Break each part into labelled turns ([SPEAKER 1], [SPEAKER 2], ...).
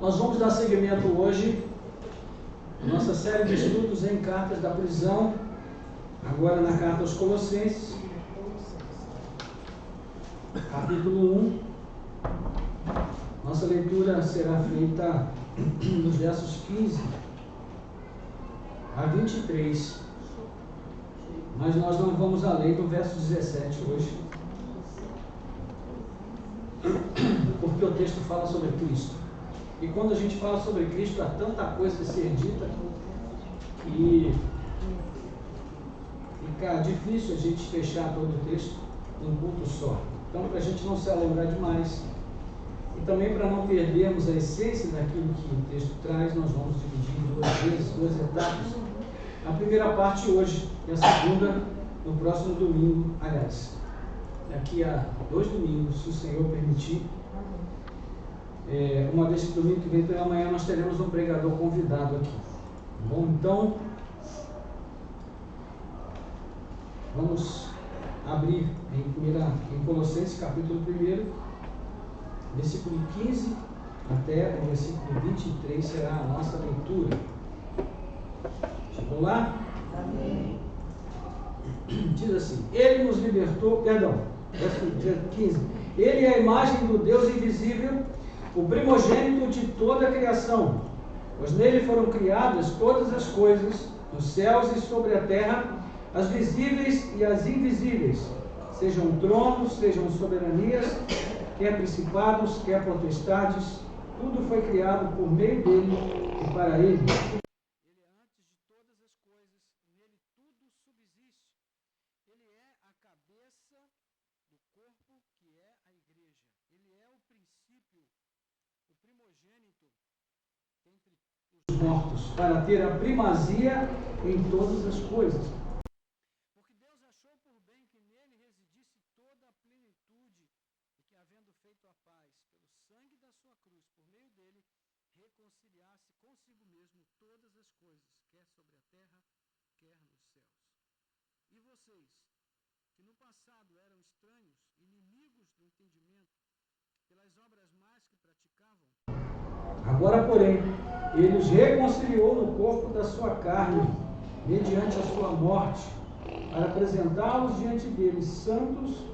[SPEAKER 1] Nós vamos dar seguimento hoje à nossa série de estudos em cartas da prisão, agora na carta aos Colossenses, capítulo 1. Nossa leitura será feita nos versos 15 a 23, mas nós não vamos além do verso 17 hoje, porque o texto fala sobre Cristo. E quando a gente fala sobre Cristo, há tanta coisa a ser dita que fica difícil a gente fechar todo o texto num culto só. Então, para a gente não se alongar demais e também para não perdermos a essência daquilo que o texto traz, nós vamos dividir em duas etapas. A primeira parte hoje e a segunda no próximo domingo, aliás, daqui a 2 domingos, se o Senhor permitir. Uma vez que domingo que vem pela manhã nós teremos um pregador convidado aqui. Bom, então vamos abrir em Colossenses capítulo 1, versículo 15 até o versículo 23 será a nossa leitura. Chegou lá? Amém. Diz assim: Ele nos libertou, verso 15. Ele é a imagem do Deus invisível, o primogênito de toda a criação, pois nele foram criadas todas as coisas, nos céus e sobre a terra, as visíveis e as invisíveis, sejam tronos, sejam soberanias, quer principados, quer potestades, tudo foi criado por meio dele e para ele. Ele é antes de todas as coisas, nele tudo subsiste. Ele é a cabeça do corpo que é a igreja. Ele é o princípio, o primogênito entre os mortos, para ter a primazia em todas as coisas. Porque Deus achou por bem que nele residisse toda a plenitude, e que, havendo feito a paz pelo sangue da sua cruz, por meio dele, reconciliasse consigo mesmo todas as coisas, quer sobre a terra, quer nos céus. E vocês, que no passado eram estranhos, inimigos do entendimento, pelas obras más que praticavam, agora, porém, ele os reconciliou no corpo da sua carne, mediante a sua morte, para apresentá-los diante dele santos,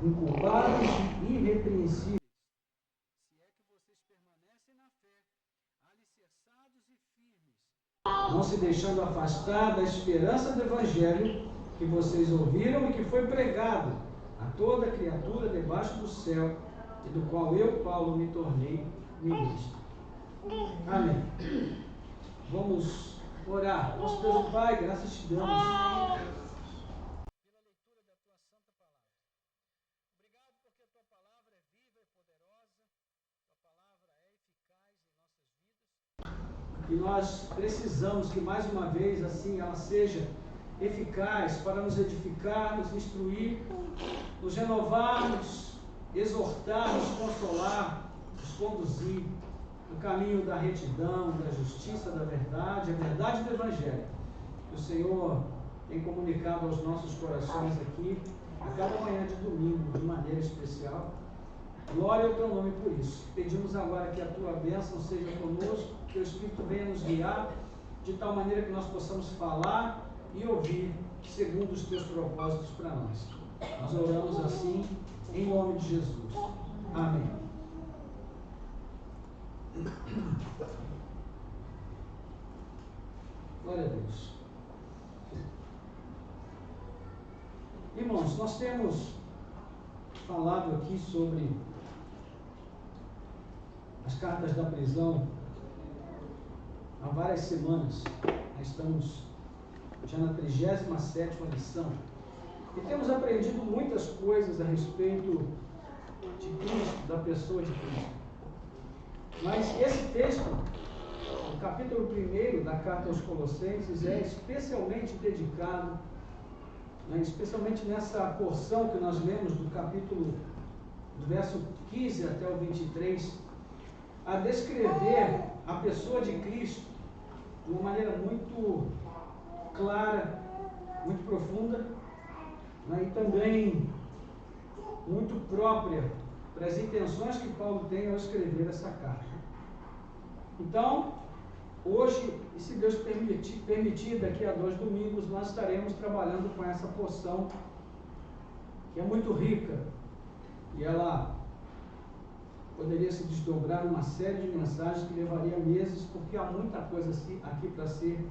[SPEAKER 1] inculpados e irrepreensíveis. Se é que vocês permanecem na fé, alicerçados e firmes, não se deixando afastar da esperança do Evangelho que vocês ouviram e que foi pregado a toda criatura debaixo do céu, e do qual eu, Paulo, me tornei ministro. Amém. Vamos orar. Nosso Deus e Pai, graças te damos pela leitura da tua santa palavra. Obrigado porque a tua palavra é viva e poderosa, a tua palavra é eficaz em nossas vidas. E nós precisamos que mais uma vez assim ela seja eficaz para nos edificar, nos instruir, nos renovar, nos exortar, nos consolar, nos conduzir no caminho da retidão, da justiça, da verdade, a verdade do Evangelho, que o Senhor tem comunicado aos nossos corações aqui, a cada manhã de domingo, de maneira especial. Glória ao teu nome por isso. Pedimos agora que a tua bênção seja conosco, que o Espírito venha nos guiar, de tal maneira que nós possamos falar e ouvir segundo os teus propósitos para nós. Nós oramos assim, em nome de Jesus. Amém. Glória a Deus. Irmãos, nós temos falado aqui sobre as cartas da prisão há várias semanas. Nós estamos já na 37ª lição e temos aprendido muitas coisas a respeito de Cristo, da pessoa de Cristo. Mas esse texto, o capítulo 1 da carta aos Colossenses, é especialmente dedicado, especialmente nessa porção que nós lemos do capítulo, do verso 15 até o 23, a descrever a pessoa de Cristo de uma maneira muito clara, muito profunda, e também muito própria para as intenções que Paulo tem ao escrever essa carta. Então, hoje, e se Deus permitir, daqui a 2 domingos, nós estaremos trabalhando com essa porção que é muito rica, e ela poderia se desdobrar numa série de mensagens que levaria meses, porque há muita coisa aqui para ser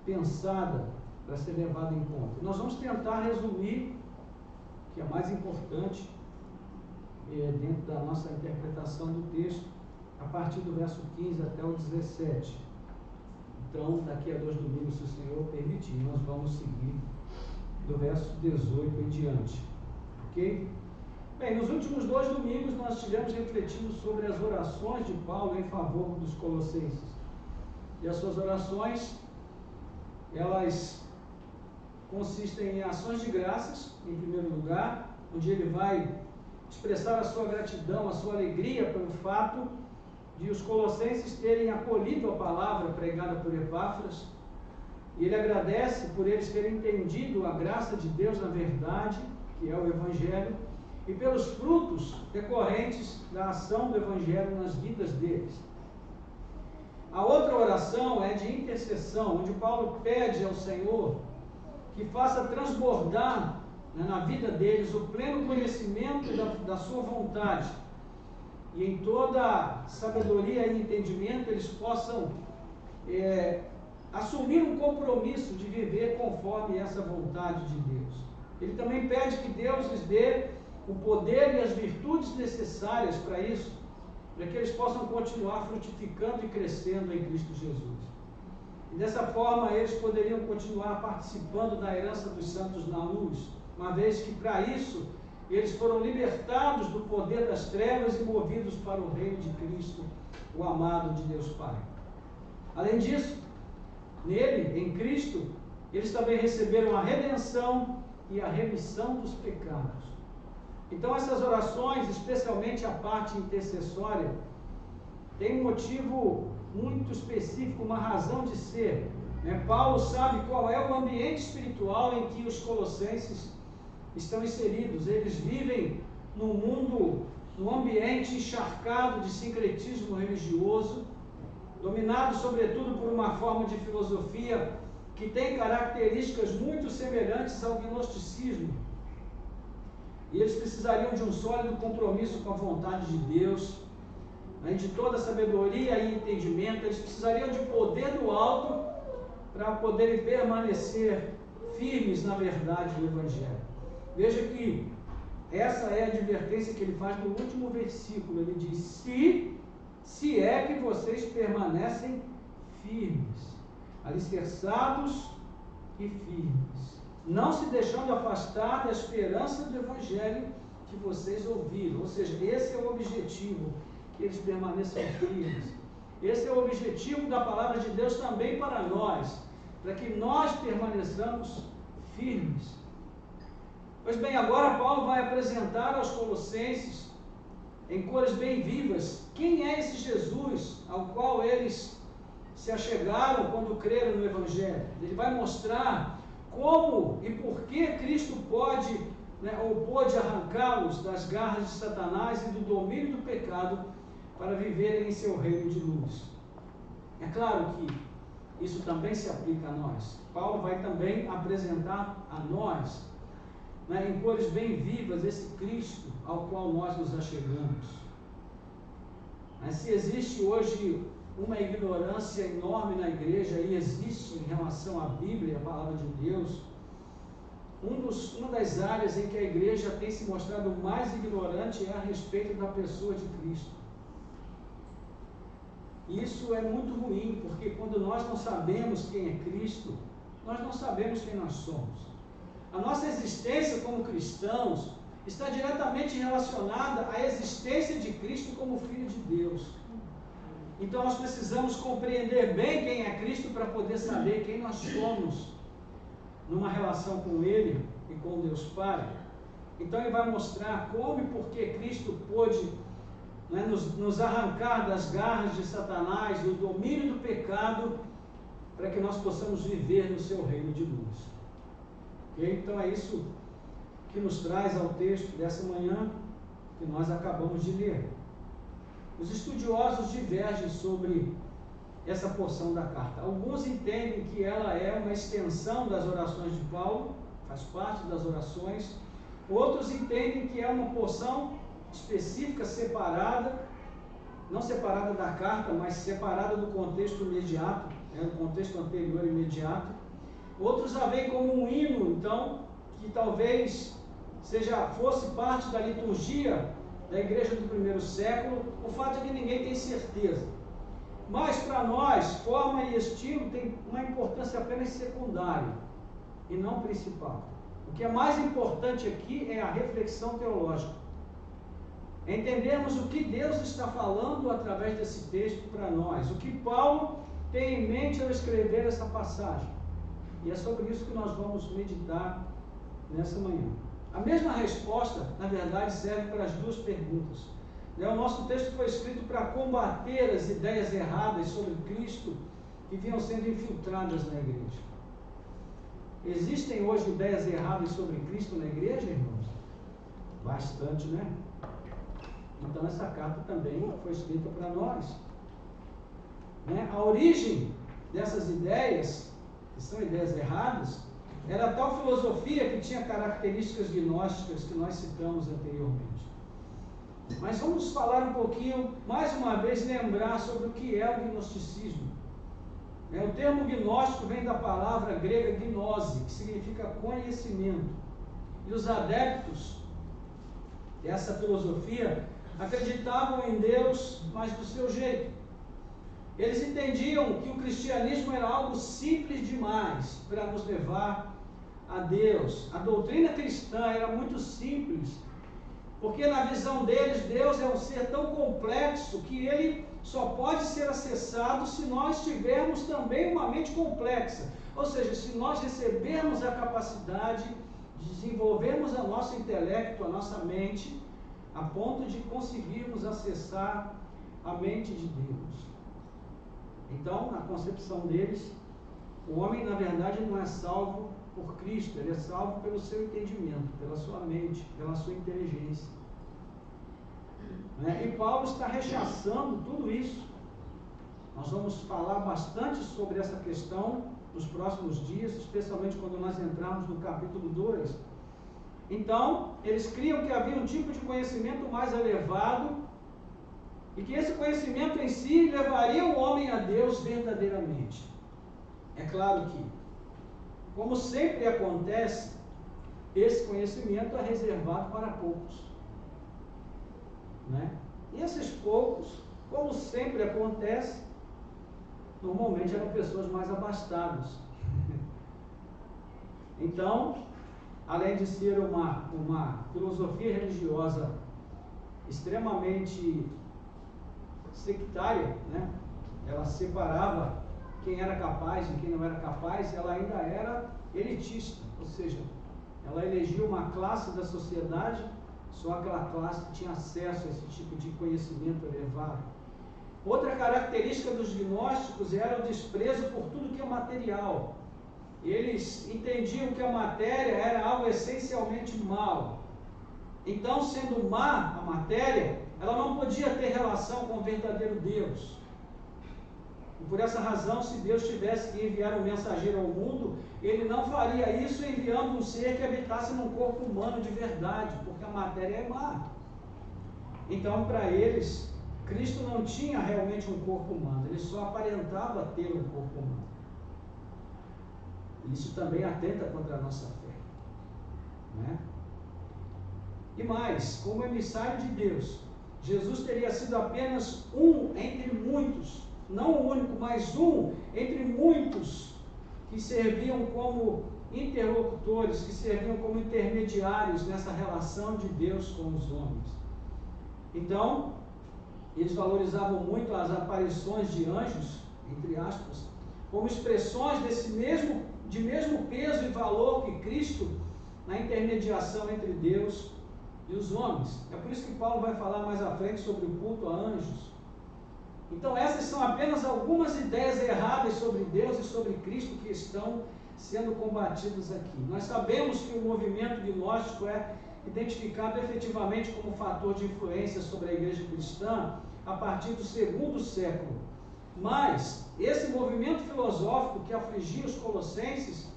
[SPEAKER 1] pensada, para ser levada em conta. Nós vamos tentar resumir o que é mais importante dentro da nossa interpretação do texto, a partir do verso 15 até o 17. Então, daqui a 2 domingos, se o Senhor permitir, nós vamos seguir do verso 18 em diante. Ok? Bem, nos últimos 2 domingos nós estivemos refletindo sobre as orações de Paulo em favor dos colossenses. E as suas orações, elas consistem em ações de graças, em primeiro lugar, onde ele vai expressar a sua gratidão, a sua alegria pelo fato de os colossenses terem acolhido a palavra pregada por Epáfras, e ele agradece por eles terem entendido a graça de Deus na verdade, que é o Evangelho, e pelos frutos decorrentes da ação do Evangelho nas vidas deles. A outra oração é de intercessão, onde Paulo pede ao Senhor que faça transbordar na vida deles o pleno conhecimento da sua vontade, e em toda sabedoria e entendimento eles possam assumir um compromisso de viver conforme essa vontade de Deus. Ele também pede que Deus lhes dê o poder e as virtudes necessárias para isso, para que eles possam continuar frutificando e crescendo em Cristo Jesus. E dessa forma eles poderiam continuar participando da herança dos santos na luz, uma vez que para isso eles foram libertados do poder das trevas e movidos para o reino de Cristo, o amado de Deus Pai. Além disso, nele, em Cristo, eles também receberam a redenção e a remissão dos pecados. Então essas orações, especialmente a parte intercessória, tem um motivo muito específico, uma razão de ser. Paulo sabe qual é o ambiente espiritual em que os colossenses estão inseridos. Eles vivem num mundo, num ambiente encharcado de sincretismo religioso, dominado sobretudo por uma forma de filosofia que tem características muito semelhantes ao gnosticismo. E eles precisariam de um sólido compromisso com a vontade de Deus, de toda sabedoria e entendimento. Eles precisariam de poder do alto para poderem permanecer firmes na verdade do Evangelho. Veja que essa é a advertência que ele faz no último versículo. Ele diz: se é que vocês permanecem firmes, alicerçados e firmes, não se deixando afastar da esperança do Evangelho que vocês ouviram. Ou seja, esse é o objetivo, que eles permaneçam firmes. Esse é o objetivo da palavra de Deus também para nós, para que nós permaneçamos firmes. Pois bem, agora Paulo vai apresentar aos colossenses, em cores bem vivas, quem é esse Jesus ao qual eles se achegaram quando creram no Evangelho. Ele vai mostrar como e por que Cristo pode arrancá-los das garras de Satanás e do domínio do pecado para viverem em seu reino de luz. É claro que isso também se aplica a nós. Paulo vai também apresentar a nós, em cores bem vivas, esse Cristo ao qual nós nos achegamos. Mas se existe hoje uma ignorância enorme na igreja, e existe em relação à Bíblia, a palavra de Deus, uma das áreas em que a igreja tem se mostrado mais ignorante é a respeito da pessoa de Cristo. Isso é muito ruim, porque quando nós não sabemos quem é Cristo, nós não sabemos quem nós somos. A nossa existência como cristãos está diretamente relacionada à existência de Cristo como Filho de Deus. Então nós precisamos compreender bem quem é Cristo para poder saber quem nós somos numa relação com Ele e com Deus Pai. Então ele vai mostrar como e por que Cristo pôde nos arrancar das garras de Satanás, do domínio do pecado, para que nós possamos viver no seu reino de luz. Okay? Então é isso que nos traz ao texto dessa manhã que nós acabamos de ler. Os estudiosos divergem sobre essa porção da carta. Alguns entendem que ela é uma extensão das orações de Paulo, faz parte das orações. Outros entendem que é uma porção específica, separada, não separada da carta, mas separada do contexto imediato, do contexto anterior imediato. Outros a veem como um hino, então, que talvez fosse parte da liturgia da igreja do primeiro século. O fato é que ninguém tem certeza. Mas para nós, forma e estilo tem uma importância apenas secundária e não principal. O que é mais importante aqui é a reflexão teológica. É entendermos o que Deus está falando através desse texto para nós, o que Paulo tem em mente ao escrever essa passagem. E é sobre isso que nós vamos meditar nessa manhã. A mesma resposta, na verdade, serve para as duas perguntas. O nosso texto foi escrito para combater as ideias erradas sobre Cristo que vinham sendo infiltradas na igreja. Existem hoje ideias erradas sobre Cristo na igreja, irmãos? Bastante, né? Então essa carta também foi escrita para nós. A origem dessas ideias, que são ideias erradas, era a tal filosofia que tinha características gnósticas que nós citamos anteriormente. Mas vamos falar um pouquinho, mais uma vez, lembrar sobre o que é o gnosticismo. O termo gnóstico vem da palavra grega gnose, que significa conhecimento. E os adeptos dessa filosofia acreditavam em Deus, mas do seu jeito. Eles entendiam que o cristianismo era algo simples demais para nos levar a Deus. A doutrina cristã era muito simples, porque na visão deles, Deus é um ser tão complexo que ele só pode ser acessado se nós tivermos também uma mente complexa. Ou seja, se nós recebermos a capacidade de desenvolvermos o nosso intelecto, a nossa mente, a ponto de conseguirmos acessar a mente de Deus. Então, na concepção deles, o homem, na verdade, não é salvo por Cristo, ele é salvo pelo seu entendimento, pela sua mente, pela sua inteligência. E Paulo está rechaçando tudo isso. Nós vamos falar bastante sobre essa questão nos próximos dias, especialmente quando nós entrarmos no capítulo 2. Então, eles criam que havia um tipo de conhecimento mais elevado e que esse conhecimento em si levaria o homem a Deus verdadeiramente. É claro que, como sempre acontece, esse conhecimento é reservado para poucos. E esses poucos, como sempre acontece, normalmente eram pessoas mais abastadas. Então, além de ser uma filosofia religiosa extremamente sectária, ela separava quem era capaz e quem não era capaz, ela ainda era elitista, ou seja, ela elegia uma classe da sociedade, só aquela classe que tinha acesso a esse tipo de conhecimento elevado. Outra característica dos gnósticos era o desprezo por tudo que é material. Eles entendiam que a matéria era algo essencialmente mau. Então, sendo má a matéria, ela não podia ter relação com o verdadeiro Deus. E por essa razão, se Deus tivesse que enviar um mensageiro ao mundo, ele não faria isso enviando um ser que habitasse num corpo humano de verdade, porque a matéria é má. Então, para eles, Cristo não tinha realmente um corpo humano, ele só aparentava ter um corpo humano. Isso também atenta contra a nossa fé. E mais, como emissário de Deus, Jesus teria sido apenas um entre muitos, não o único, mas um entre muitos que serviam como interlocutores, que serviam como intermediários nessa relação de Deus com os homens. Então, eles valorizavam muito as aparições de anjos, entre aspas, como expressões de mesmo peso e valor que Cristo na intermediação entre Deus e os homens. É por isso que Paulo vai falar mais à frente sobre o culto a anjos. Então essas são apenas algumas ideias erradas sobre Deus e sobre Cristo que estão sendo combatidas aqui. Nós sabemos que o movimento gnóstico é identificado efetivamente como fator de influência sobre a igreja cristã a partir do segundo século. Mas esse movimento filosófico que afligia os colossenses,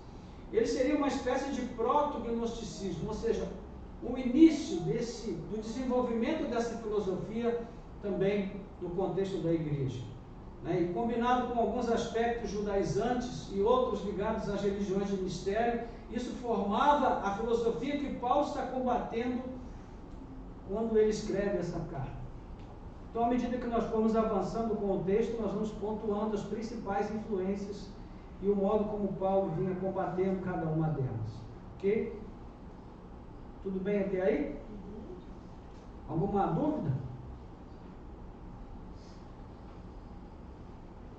[SPEAKER 1] ele seria uma espécie de proto-gnosticismo, ou seja, o início do desenvolvimento dessa filosofia também no contexto da igreja. E combinado com alguns aspectos judaizantes e outros ligados às religiões de mistério, isso formava a filosofia que Paulo está combatendo quando ele escreve essa carta. Então, à medida que nós formos avançando com o texto, nós vamos pontuando as principais influências e o modo como Paulo vinha combatendo cada uma delas. Ok? Tudo bem até aí? Alguma dúvida?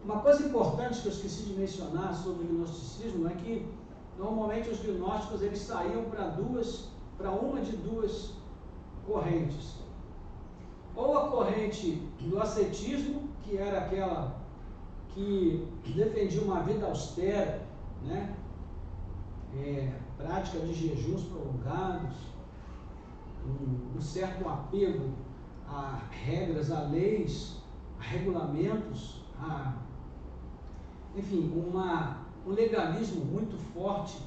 [SPEAKER 1] Uma coisa importante que eu esqueci de mencionar sobre o gnosticismo é que normalmente os gnósticos eles saíam para uma de duas correntes. Ou a corrente do ascetismo, que era aquela que defendia uma vida austera, né? Prática de jejuns prolongados, um certo apego a regras, a leis, a regulamentos, enfim, um legalismo muito forte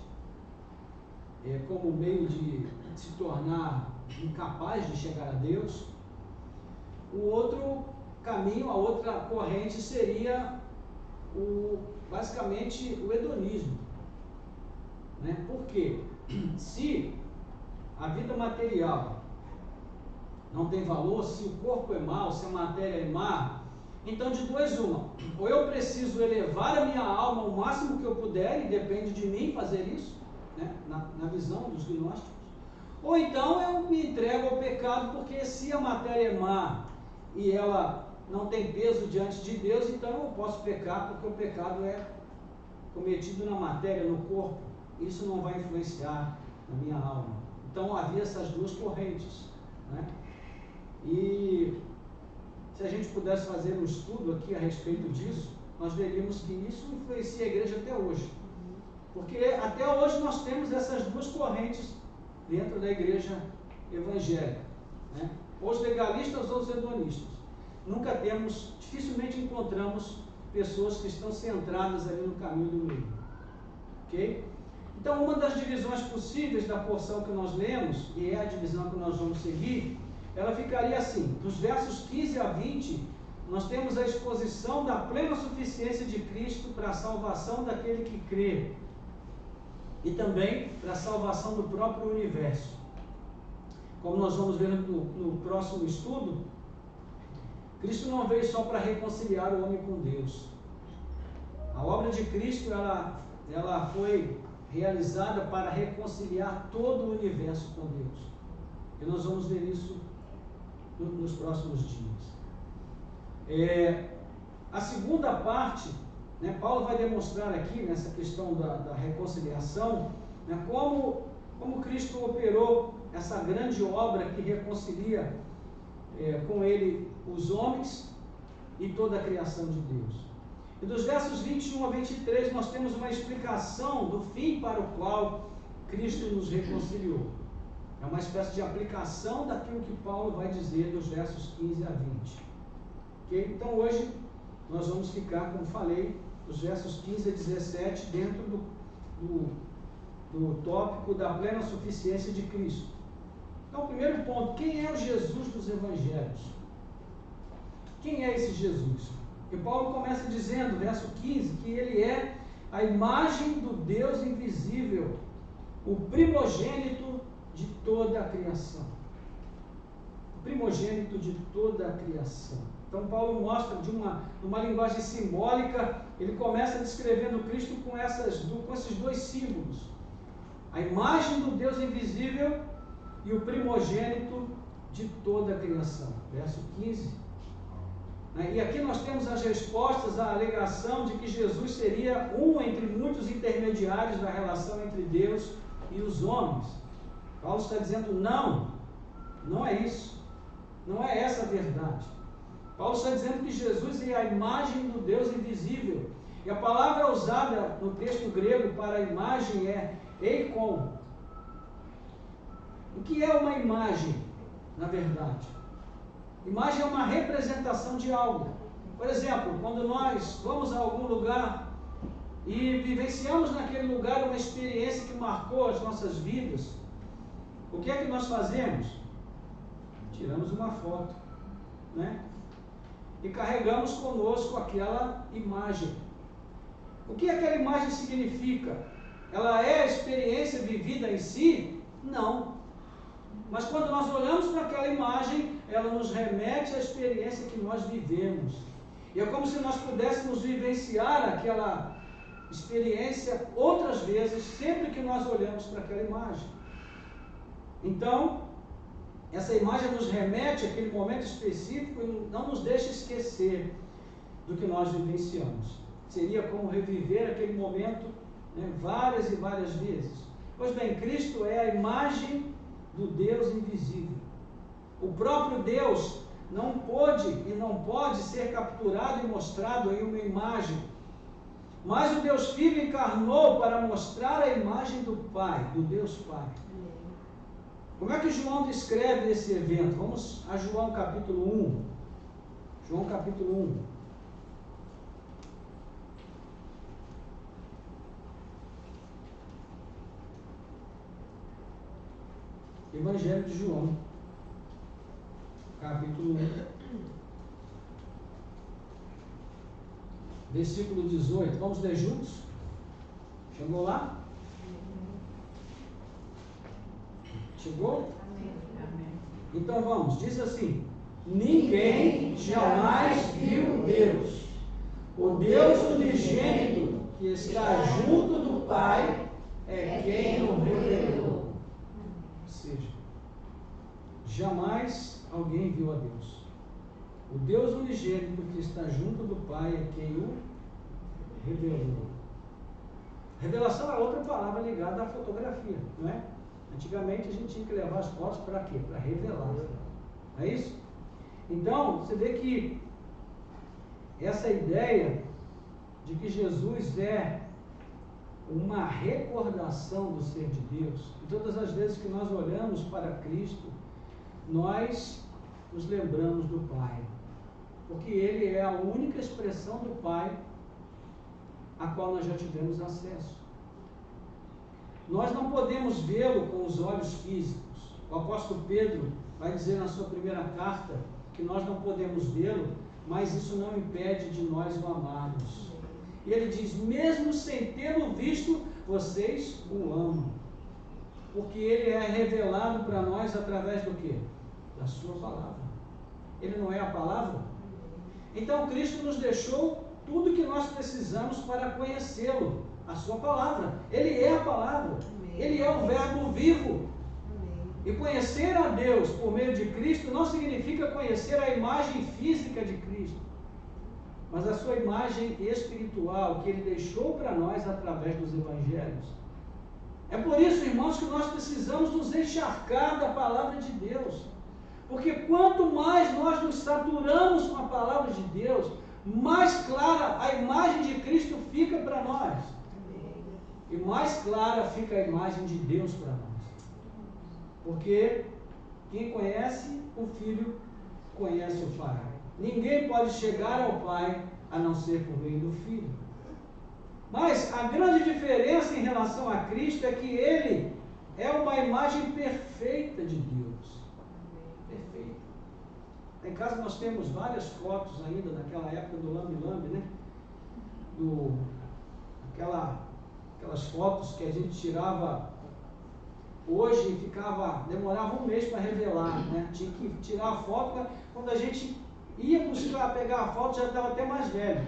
[SPEAKER 1] como meio de se tornar incapaz de chegar a Deus. O outro caminho, a outra corrente seria basicamente o hedonismo. Por quê? Se a vida material não tem valor, se o corpo é mau, se a matéria é má, então de duas uma, ou eu preciso elevar a minha alma ao máximo que eu puder, e depende de mim fazer isso, na visão dos gnósticos, ou então eu me entrego ao pecado, porque se a matéria é má e ela não tem peso diante de Deus, então eu posso pecar, porque o pecado é cometido na matéria, no corpo, isso não vai influenciar na minha alma. Então havia essas duas correntes, E se a gente pudesse fazer um estudo aqui a respeito disso, nós veríamos que isso influencia a igreja até hoje. Porque até hoje nós temos essas duas correntes dentro da igreja evangélica. Os legalistas ou os hedonistas. Dificilmente encontramos pessoas que estão centradas ali no caminho do meio. Ok? Então, uma das divisões possíveis da porção que nós lemos, e é a divisão que nós vamos seguir, ela ficaria assim: dos versos 15 a 20, nós temos a exposição da plena suficiência de Cristo para a salvação daquele que crê, e também para a salvação do próprio universo. Como nós vamos ver no próximo estudo, Cristo não veio só para reconciliar o homem com Deus. A obra de Cristo, ela foi realizada para reconciliar todo o universo com Deus. E nós vamos ver isso nos próximos dias. A segunda parte, Paulo vai demonstrar aqui, nessa questão da reconciliação, como Cristo operou essa grande obra que reconcilia com ele os homens e toda a criação de Deus. E dos versos 21 a 23 nós temos uma explicação do fim para o qual Cristo nos reconciliou. É uma espécie de aplicação daquilo que Paulo vai dizer dos versos 15 a 20. Okay? Então hoje nós vamos ficar, como falei, dos versos 15 a 17 dentro do tópico da plena suficiência de Cristo. Então, primeiro ponto: quem é o Jesus dos evangelhos? Quem é esse Jesus? E Paulo começa dizendo, verso 15, que ele é a imagem do Deus invisível, o primogênito de toda a criação. O primogênito de toda a criação. Então Paulo mostra numa linguagem simbólica, ele começa descrevendo Cristo com esses dois símbolos: a imagem do Deus invisível e o primogênito de toda a criação. Verso 15. E aqui nós temos as respostas à alegação de que Jesus seria um entre muitos intermediários da relação entre Deus e os homens. Paulo está dizendo: não é isso. Não é essa a verdade. Paulo está dizendo que Jesus é a imagem do Deus invisível. E a palavra usada no texto grego para a imagem é eikon. O que é uma imagem, na verdade? Imagem é uma representação de algo. Por exemplo, quando nós vamos a algum lugar e vivenciamos naquele lugar uma experiência que marcou as nossas vidas, o que é que nós fazemos? Tiramos uma foto, né? E carregamos conosco aquela imagem. O que aquela imagem significa? Ela é a experiência vivida em si? Não. Mas quando nós olhamos para aquela imagem, ela nos remete à experiência que nós vivemos. E é como se nós pudéssemos vivenciar aquela experiência outras vezes, sempre que nós olhamos para aquela imagem. Então, essa imagem nos remete àquele momento específico e não nos deixa esquecer do que nós vivenciamos. Seria como reviver aquele momento, né, várias e várias vezes. Pois bem, Cristo é a imagem do Deus invisível. O próprio Deus não pôde e não pode ser capturado e mostrado em uma imagem. Mas o Deus Filho encarnou para mostrar a imagem do Pai, do Deus Pai. Como é que João descreve esse evento? Vamos a João capítulo 1. João capítulo 1. Evangelho de João, capítulo 1, versículo 18. Vamos ler juntos? Chegou lá? Chegou?
[SPEAKER 2] Amém.
[SPEAKER 1] Então vamos, diz assim: ninguém jamais viu Deus. O Deus unigênito que está junto do Pai é quem o revelou. Ou seja, jamais alguém viu a Deus. O Deus unigênito que está junto do Pai é quem o revelou. Revelação é outra palavra ligada à fotografia, não é? Antigamente a gente tinha que levar as fotos para quê? Para revelar. Não é isso? Então, você vê que essa ideia de que Jesus é uma recordação do ser de Deus, e todas as vezes que nós olhamos para Cristo, nós nos lembramos do Pai, porque Ele é a única expressão do Pai a qual nós já tivemos acesso. Nós não podemos vê-lo com os olhos físicos. O apóstolo Pedro vai dizer na sua primeira carta que nós não podemos vê-lo, mas isso não impede de nós o amarmos. E ele diz, mesmo sem tê-lo visto, vocês o amam. Porque ele é revelado para nós através do quê? Da sua palavra. Ele não é a palavra? Então Cristo nos deixou tudo que nós precisamos para conhecê-lo. A sua palavra. Ele é a palavra. Amém. Ele é o verbo vivo. Amém. E conhecer a Deus por meio de Cristo não significa conhecer a imagem física de Cristo, mas a sua imagem espiritual que Ele deixou para nós através dos evangelhos. É por isso, irmãos, que nós precisamos nos encharcar da palavra de Deus. Porque quanto mais nós nos saturamos com a palavra de Deus, mais clara a imagem de Cristo fica para nós. E mais clara fica a imagem de Deus para nós. Porque quem conhece o Filho, conhece o Pai. Ninguém pode chegar ao Pai a não ser por meio do Filho. Mas a grande diferença em relação a Cristo é que Ele é uma imagem perfeita de Deus. Perfeita. Em casa nós temos várias fotos ainda daquela época do lambe-lambe, né? Aquelas fotos que a gente tirava hoje, demorava um mês para revelar, né? Tinha que tirar a foto, quando a gente ia buscar pegar a foto já estava até mais velho.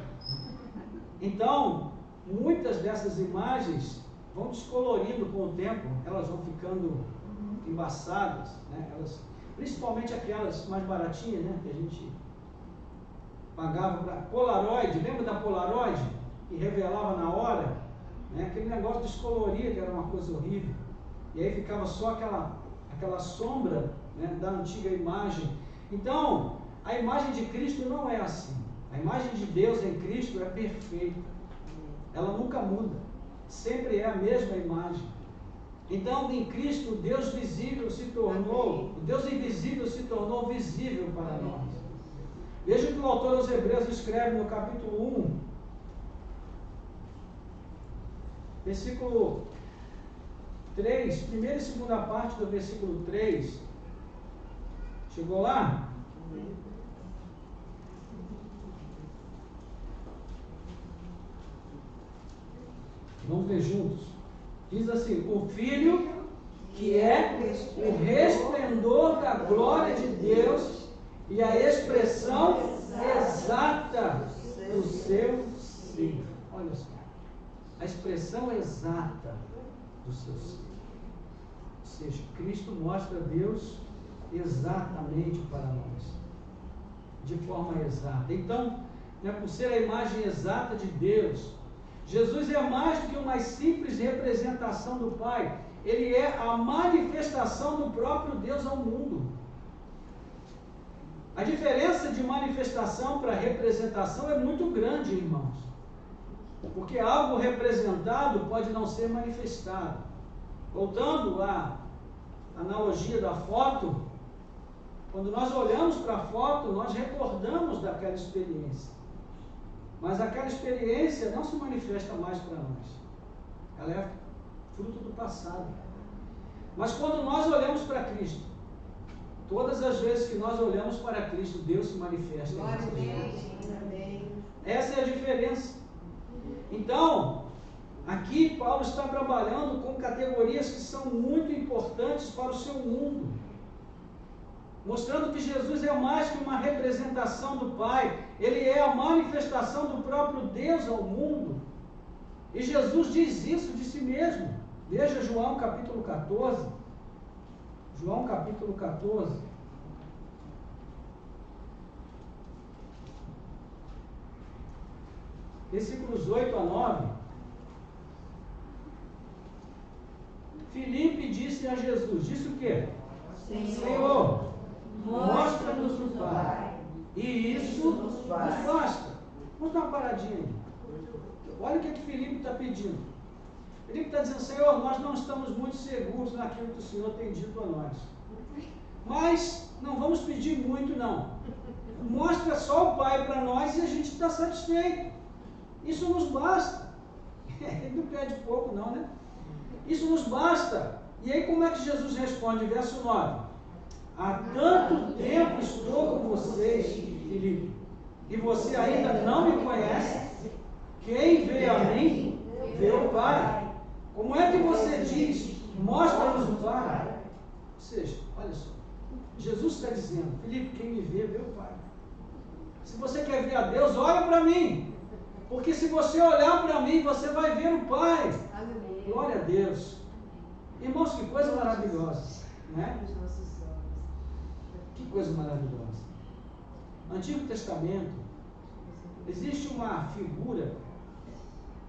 [SPEAKER 1] Então, muitas dessas imagens vão descolorindo com o tempo, elas vão ficando embaçadas, né? Principalmente aquelas mais baratinhas, né? Que a gente pagava para Polaroid, lembra da Polaroid? Que revelava na hora, né? Aquele negócio descoloria, que era uma coisa horrível. E aí ficava só aquela sombra, né, da antiga imagem. Então, a imagem de Cristo não é assim. A imagem de Deus em Cristo é perfeita. Ela nunca muda. Sempre é a mesma imagem. Então, em Cristo, o Deus invisível se tornou visível para nós. Veja o que o autor aos Hebreus escreve no capítulo 1, versículo 3, primeira e segunda parte do versículo 3. Chegou lá? Vamos ver juntos. Diz assim: o Filho, que é o resplendor da glória de Deus e a expressão exata do seu ser. Olha só. A expressão exata do seu ser. Ou seja, Cristo mostra Deus exatamente para nós. De forma exata. Então, né, por ser a imagem exata de Deus, Jesus é mais do que uma simples representação do Pai. Ele é a manifestação do próprio Deus ao mundo. A diferença de manifestação para representação é muito grande, irmãos. Porque algo representado pode não ser manifestado. Voltando à analogia da foto, quando nós olhamos para a foto, nós recordamos daquela experiência. Mas aquela experiência não se manifesta mais para nós. Ela é fruto do passado. Mas quando nós olhamos para Cristo, todas as vezes que nós olhamos para Cristo, Deus se manifesta. Essa é a diferença. Então, aqui Paulo está trabalhando com categorias que são muito importantes para o seu mundo, mostrando que Jesus é mais que uma representação do Pai, Ele é a manifestação do próprio Deus ao mundo. E Jesus diz isso de si mesmo. Veja João capítulo 14. João capítulo 14. Versículos 8 a 9. Filipe disse a Jesus, disse o quê? Senhor, mostra-nos o Pai, e isso nos basta. Vamos dar uma paradinha aí. Olha o que Filipe está pedindo. Filipe está dizendo: Senhor, nós não estamos muito seguros naquilo que o Senhor tem dito a nós. Mas não vamos pedir muito, não. Mostra só o Pai para nós e a gente está satisfeito. Isso nos basta. Ele não pede pouco, não, né? Isso nos basta. E aí como é que Jesus responde? Verso 9. Há tanto tempo estou com vocês, Filipe, e você ainda não me conhece? Quem vê a mim, vê o Pai. Como é que você diz, mostra-nos o Pai? Ou seja, olha só, Jesus está dizendo: Filipe, quem me vê, vê o Pai. Se você quer ver a Deus, olha para mim. Porque se você olhar para mim, você vai ver o Pai. Glória a Deus. Irmãos, que coisa maravilhosa, né? Que coisa maravilhosa. No Antigo Testamento, existe uma figura,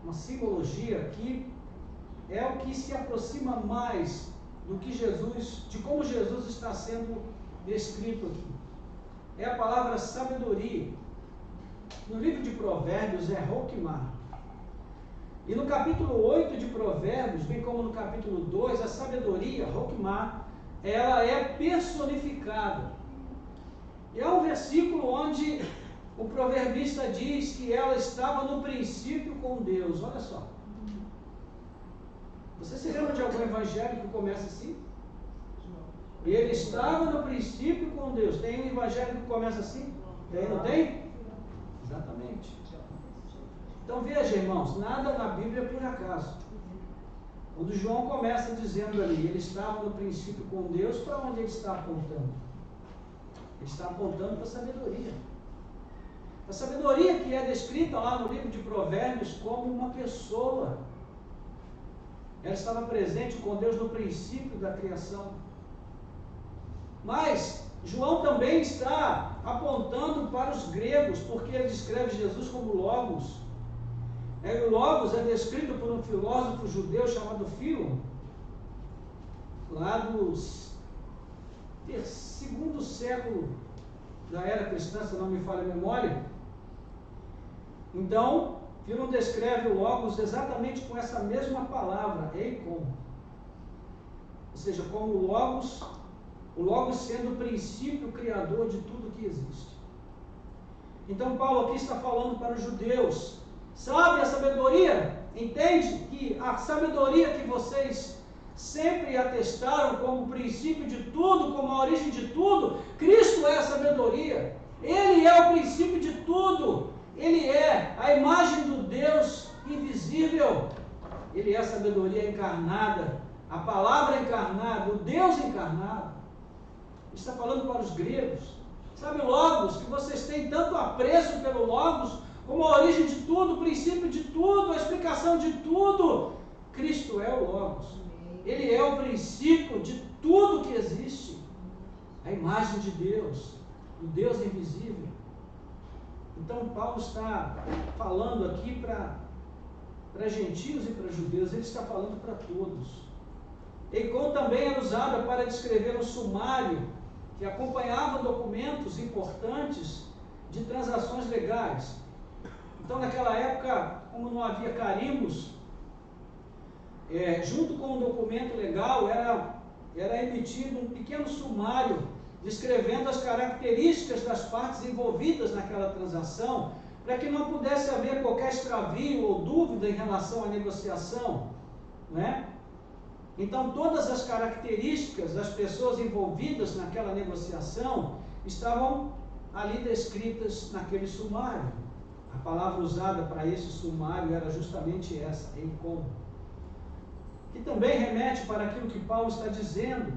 [SPEAKER 1] uma simbologia que é o que se aproxima mais do que Jesus, de como Jesus está sendo descrito aqui. É a palavra sabedoria. No livro de Provérbios é Hokmah. E no capítulo 8 de Provérbios, bem como no capítulo 2, a sabedoria, Hokmah, ela é personificada. E é um versículo onde o proverbista diz que ela estava no princípio com Deus. Olha só. Você se lembra de algum evangelho que começa assim? Ele estava no princípio com Deus. Tem um evangelho que começa assim? Tem, não tem? Exatamente. Então veja, irmãos, nada na Bíblia é por acaso. Quando João começa dizendo ali, ele estava no princípio com Deus, para onde ele está apontando? Ele está apontando para a sabedoria. A sabedoria que é descrita lá no livro de Provérbios como uma pessoa. Ela estava presente com Deus no princípio da criação. Mas João também está apontando para os gregos, porque ele descreve Jesus como Logos. O Logos é descrito por um filósofo judeu chamado Filon, lá do segundo século da era cristã, se não me falha a memória. Então, Filon descreve o Logos exatamente com essa mesma palavra, eikon. Ou seja, como o Logos sendo o princípio criador de tudo que existe. Então Paulo aqui está falando para os judeus. Sabe a sabedoria? Entende que a sabedoria que vocês sempre atestaram como princípio de tudo, como a origem de tudo, Cristo é a sabedoria. Ele é o princípio de tudo. Ele é a imagem do Deus invisível. Ele é a sabedoria encarnada, a palavra encarnada, o Deus encarnado. Ele está falando para os gregos. Sabe o Logos, que vocês têm tanto apreço pelo Logos, como a origem de tudo, o princípio de tudo, a explicação de tudo. Cristo é o Logos. Ele é o princípio de tudo que existe. A imagem de Deus, o Deus invisível. Então Paulo está falando aqui para gentios e para judeus, ele está falando para todos. Eikon também era usada para descrever um sumário que acompanhava documentos importantes de transações legais. Então, naquela época, como não havia carimbos, junto com o documento legal era emitido um pequeno sumário descrevendo as características das partes envolvidas naquela transação, para que não pudesse haver qualquer extravio ou dúvida em relação à negociação, né? Então, todas as características das pessoas envolvidas naquela negociação estavam ali descritas naquele sumário. A palavra usada para esse sumário era justamente essa, eikon, que também remete para aquilo que Paulo está dizendo.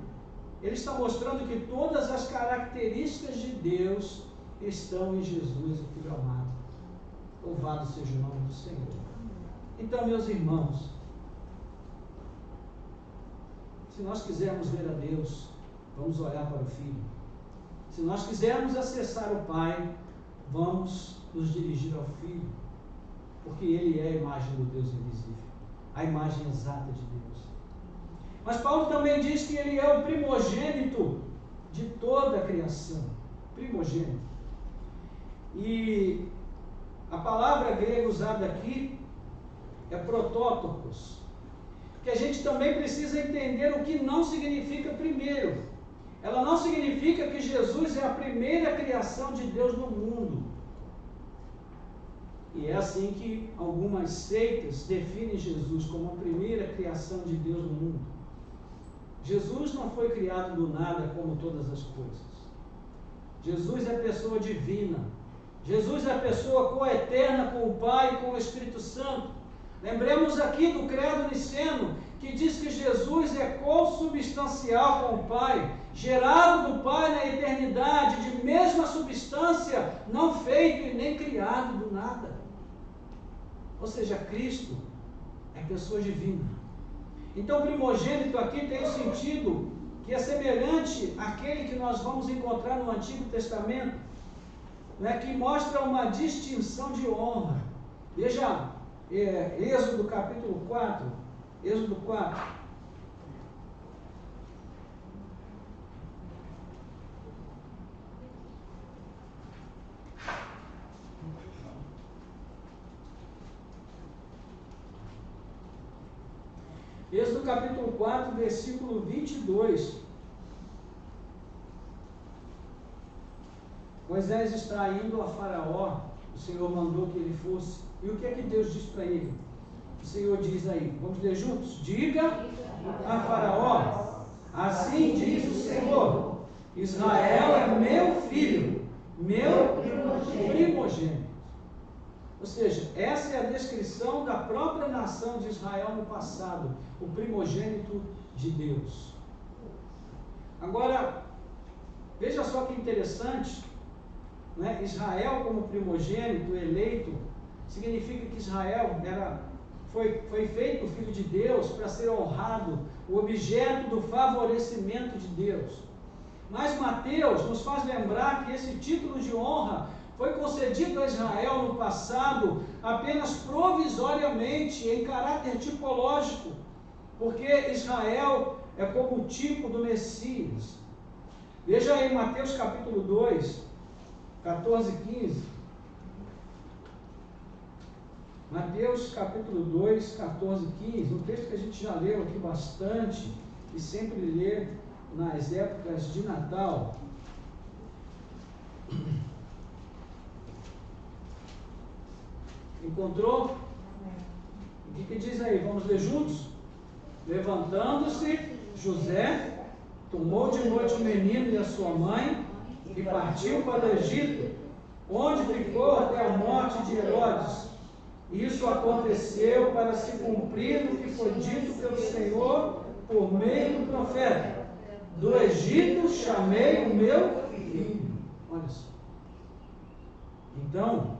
[SPEAKER 1] Ele está mostrando que todas as características de Deus estão em Jesus, o Filho amado. Louvado seja o nome do Senhor. Então, meus irmãos, se nós quisermos ver a Deus, vamos olhar para o Filho. Se nós quisermos acessar o Pai, vamos nos dirigir ao Filho, porque Ele é a imagem do Deus invisível, a imagem exata de Deus. Mas Paulo também diz que Ele é o primogênito de toda a criação. Primogênito. E a palavra grega usada aqui é protótokos, que a gente também precisa entender o que não significa primeiro. Ela não significa que Jesus é a primeira criação de Deus no mundo. E é assim que algumas seitas definem Jesus como a primeira criação de Deus no mundo. Jesus não foi criado do nada como todas as coisas. Jesus é a pessoa divina. Jesus é a pessoa coeterna com o Pai e com o Espírito Santo. Lembremos aqui do credo niceno, que diz que Jesus é consubstancial com o Pai, gerado do Pai na eternidade, de mesma substância, não feito e nem criado do nada. Ou seja, Cristo é pessoa divina. Então, primogênito aqui tem o sentido que é semelhante àquele que nós vamos encontrar no Antigo Testamento, né, que mostra uma distinção de honra. Veja, Êxodo capítulo 4, Êxodo 4. Êxodo capítulo 4, versículo 22. Moisés está indo a Faraó, o Senhor mandou que ele fosse. E o que é que Deus diz para ele? O Senhor diz aí, vamos ler juntos? Diga a Faraó, assim diz o Senhor, Israel é meu filho, meu primogênito. Ou seja, essa é a descrição da própria nação de Israel no passado, o primogênito de Deus. Agora, veja só que interessante, né? Israel como primogênito, eleito, significa que Israel foi feito filho de Deus para ser honrado, o objeto do favorecimento de Deus. Mas Mateus nos faz lembrar que esse título de honra foi concedido a Israel no passado apenas provisoriamente, em caráter tipológico, porque Israel é como o tipo do Messias. Veja aí Mateus capítulo 2, 14 e 15. Mateus capítulo 2, 14 e 15, um texto que a gente já leu aqui bastante e sempre lê nas épocas de Natal. Encontrou? O que diz aí? Vamos ler juntos? Levantando-se, José tomou de noite o menino e a sua mãe e partiu para o Egito, onde ficou até a morte de Herodes. Isso aconteceu para se cumprir o que foi dito pelo Senhor por meio do profeta: do Egito chamei o meu filho. Olha só. Então,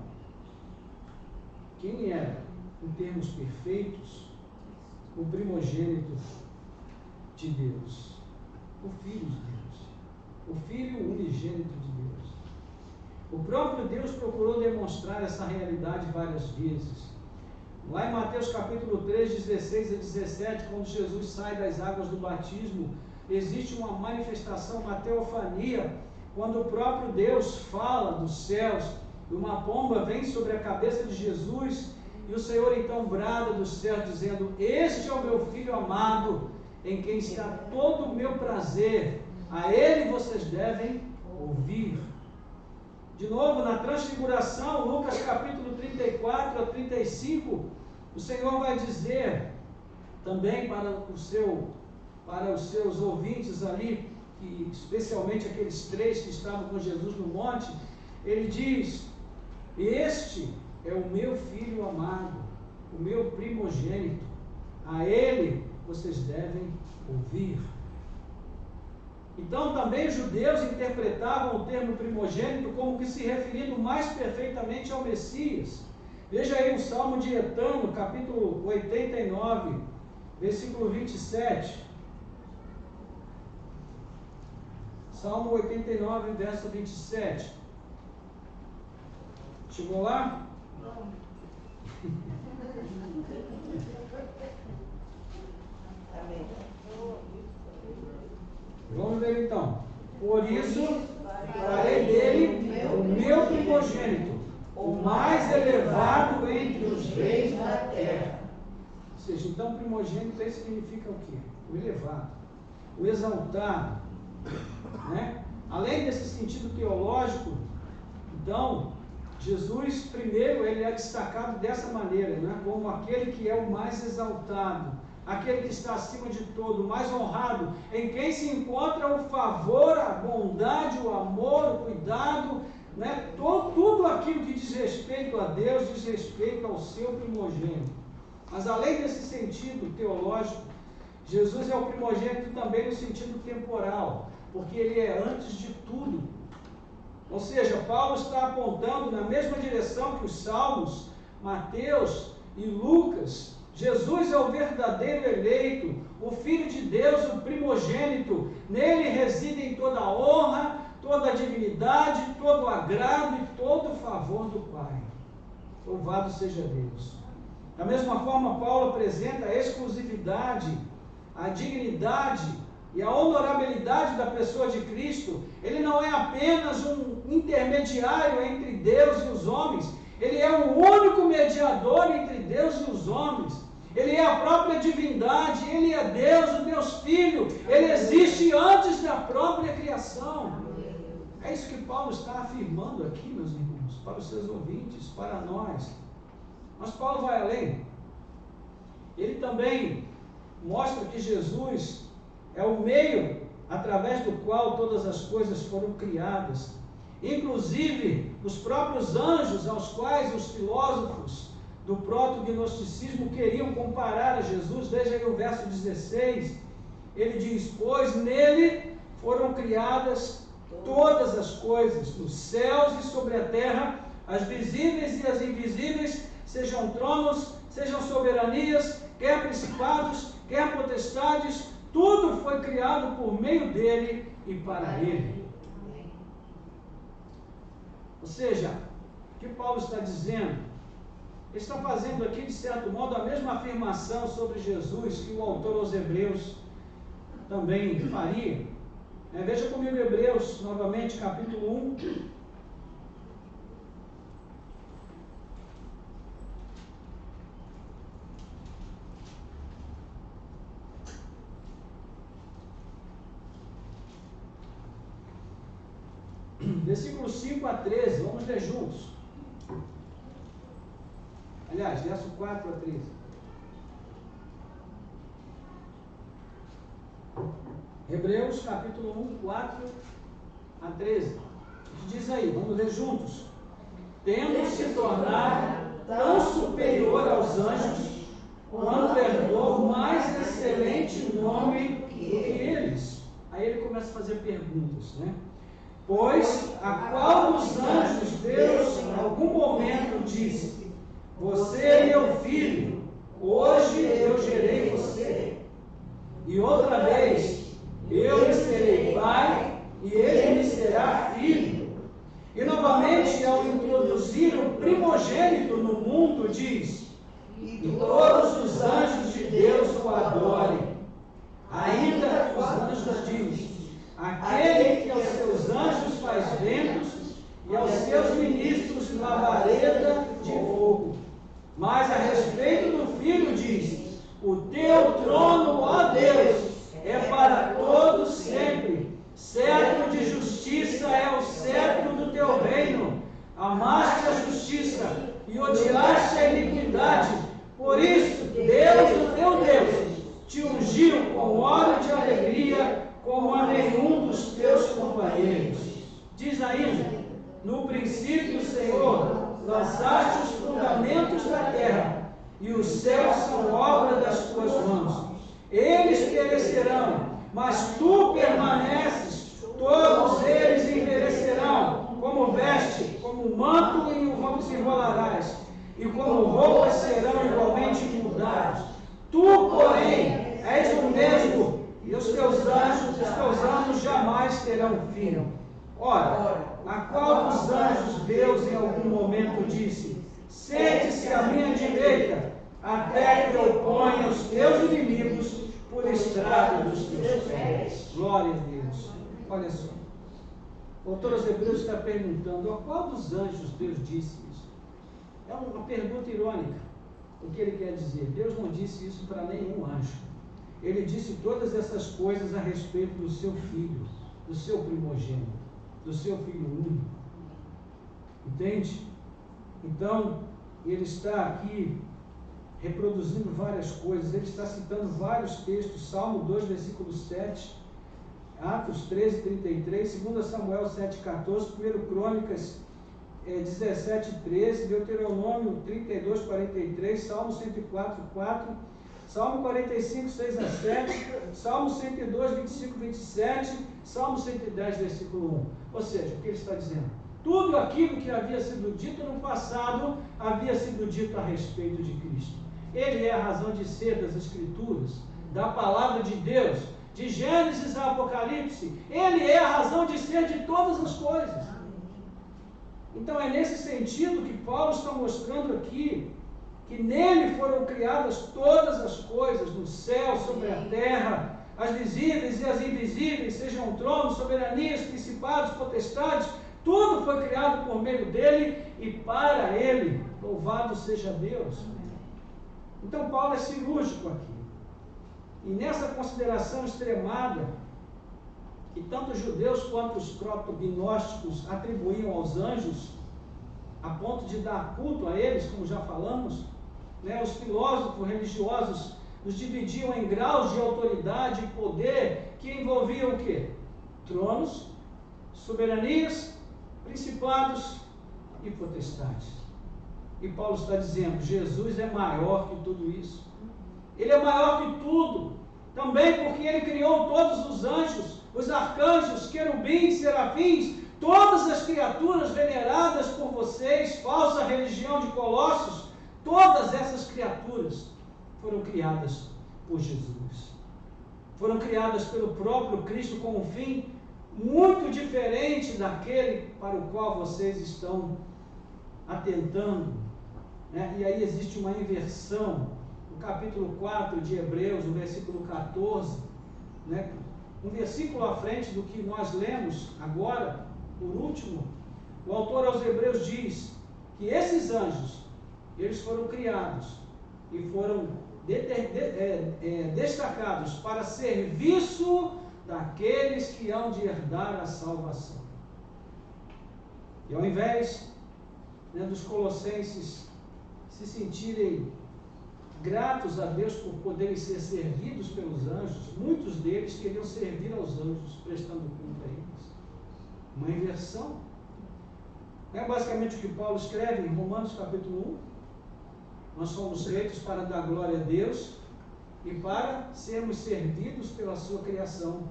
[SPEAKER 1] quem era, em termos perfeitos, o primogênito de Deus? O Filho de Deus. O Filho unigênito de Deus. O próprio Deus procurou demonstrar essa realidade várias vezes. Lá em Mateus capítulo 3, 16 a 17, quando Jesus sai das águas do batismo, existe uma manifestação, uma teofania, quando o próprio Deus fala dos céus, e uma pomba vem sobre a cabeça de Jesus, e o Senhor então brada dos céus, dizendo: este é o meu Filho amado, em quem está todo o meu prazer, a Ele vocês devem ouvir. De novo, na transfiguração, Lucas capítulo 34 a 35, o Senhor vai dizer também para os seus ouvintes ali, que, especialmente aqueles 3 que estavam com Jesus no monte, ele diz: este é o meu Filho amado, o meu primogênito, a Ele vocês devem ouvir. Então também os judeus interpretavam o termo primogênito como que se referindo mais perfeitamente ao Messias. Veja aí o Salmo de Etano, capítulo 89, versículo 27. Salmo 89, verso 27. Chegou lá? Não. Vamos ver então. Por isso, farei dele o meu primogênito, o mais elevado entre os reis da terra. Ou seja, então primogênito aí significa o quê? O elevado, o exaltado, né? Além desse sentido teológico, então, Jesus, primeiro, ele é destacado dessa maneira, né? Como aquele que é o mais exaltado, aquele que está acima de todo, o mais honrado, em quem se encontra o favor, a bondade, o amor, o cuidado, né? Tudo aquilo que diz respeito a Deus, diz respeito ao seu primogênito. Mas além desse sentido teológico, Jesus é o primogênito também no sentido temporal, porque ele é antes de tudo. Ou seja, Paulo está apontando na mesma direção que os Salmos, Mateus e Lucas. Jesus é o verdadeiro eleito, o Filho de Deus, o primogênito. Nele residem toda a honra, toda a dignidade, todo o agrado e todo o favor do Pai. Louvado seja Deus. Da mesma forma, Paulo apresenta a exclusividade, a dignidade e a honorabilidade da pessoa de Cristo. Ele não é apenas um intermediário entre Deus e os homens, ele é o único mediador entre Deus e os homens. Ele é a própria divindade, ele é Deus, o Deus Filho, ele existe antes da própria criação. É isso que Paulo está afirmando aqui, meus irmãos, para os seus ouvintes, para nós. Mas Paulo vai além. Ele também mostra que Jesus é o meio através do qual todas as coisas foram criadas. Inclusive, os próprios anjos aos quais os filósofos do proto-gnosticismo queriam comparar a Jesus. Veja aí o verso 16. Ele diz: pois nele foram criadas todas as coisas, nos céus e sobre a terra, as visíveis e as invisíveis, sejam tronos, sejam soberanias, quer principados, quer potestades, tudo foi criado por meio dele e para ele. Ou seja, o que Paulo está dizendo? Ele está fazendo aqui, de certo modo, a mesma afirmação sobre Jesus que o autor aos Hebreus também faria. Veja comigo Hebreus, novamente, capítulo 1. Versículos 5 a 13, vamos ler juntos. Aliás, verso 4 a 13. Hebreus capítulo 1, 4 a 13. Diz aí, vamos ler juntos. Tendo se tornado tão superior aos anjos, quanto herdou mais excelente nome que eles. Aí ele começa a fazer perguntas, né? Pois a qual dos anjos Deus em algum momento disse: você é meu filho, hoje eu gerei você. E outra vez, eu lhe serei pai, e ele me será filho. E novamente, ao introduzir o primogênito no mundo, diz: e todos os anjos de Deus o adorem. Ainda os anjos dizem: aquele que aos seus anjos faz ventos, e aos seus ministros labareda de fogo. Mas a respeito do Filho diz: o teu trono, ó Deus, é para todos sempre. Cetro de justiça é o cetro do teu reino. Amaste a justiça e odiaste a iniquidade. Por isso, Deus, o teu Deus, te ungiu com óleo de alegria, como a nenhum dos teus companheiros. Diz ainda: no princípio, Senhor, lançaste os fundamentos da terra, e os céus são obra das tuas mãos. Eles perecerão, mas tu permaneces. Todos eles envelhecerão, como veste, como manto se enrolarás, e como roupas serão igualmente mudadas. Tu, porém, és o mesmo, e os teus anos jamais terão fim. Ora, a qual dos anjos Deus em algum momento disse: sente-se à minha direita, até que eu ponha os teus inimigos por estrado dos teus pés. Glória a Deus. Olha só, o autor aos Hebreus está perguntando: a qual dos anjos Deus disse isso? É uma pergunta irônica. O que ele quer dizer? Deus não disse isso para nenhum anjo. Ele disse todas essas coisas a respeito do seu filho, do seu primogênito, do seu filho único. Entende? Então, ele está aqui reproduzindo várias coisas. Ele está citando vários textos: Salmo 2, versículo 7, Atos 13, 33, 2 Samuel 7, 14, 1 Crônicas 17, 13, Deuteronômio 32, 43, Salmo 104, 4, Salmo 45, 6 a 7, Salmo 102, 25, 27, Salmo 110, versículo 1. Ou seja, o que ele está dizendo? Tudo aquilo que havia sido dito no passado havia sido dito a respeito de Cristo. Ele é a razão de ser das Escrituras, da palavra de Deus, de Gênesis a Apocalipse. Ele é a razão de ser de todas as coisas. Então é nesse sentido que Paulo está mostrando aqui que nele foram criadas todas as coisas, no céu, sobre a terra, as visíveis e as invisíveis, sejam tronos, soberanias, principados, potestades. Tudo foi criado por meio dele e para ele. Louvado seja Deus. Então Paulo é cirúrgico aqui. E nessa consideração extremada, que tanto os judeus quanto os proto-gnósticos atribuíam aos anjos, a ponto de dar culto a eles, como já falamos, né? Os filósofos religiosos os dividiam em graus de autoridade e poder que envolviam o quê? Tronos, soberanias, principados e potestades. E Paulo está dizendo: Jesus é maior que tudo isso. Ele é maior que tudo, também porque ele criou todos os anjos, os arcanjos, querubins, serafins, todas as criaturas veneradas por vocês, falsa religião de Colossos. Todas essas criaturas foram criadas por Jesus. Foram criadas pelo próprio Cristo com um fim muito diferente daquele para o qual vocês estão atentando, né? E aí existe uma inversão. No capítulo 4 de Hebreus, no versículo 14, né? Um versículo à frente do que nós lemos agora, por último, o autor aos Hebreus diz que esses anjos, eles foram criados e foram destacados para serviço daqueles que hão de herdar a salvação. E ao invés, né, dos Colossenses se sentirem gratos a Deus por poderem ser servidos pelos anjos, muitos deles queriam servir aos anjos, prestando culto a eles. Uma inversão. É basicamente o que Paulo escreve em Romanos capítulo 1. Nós somos feitos para dar glória a Deus e para sermos servidos pela sua criação.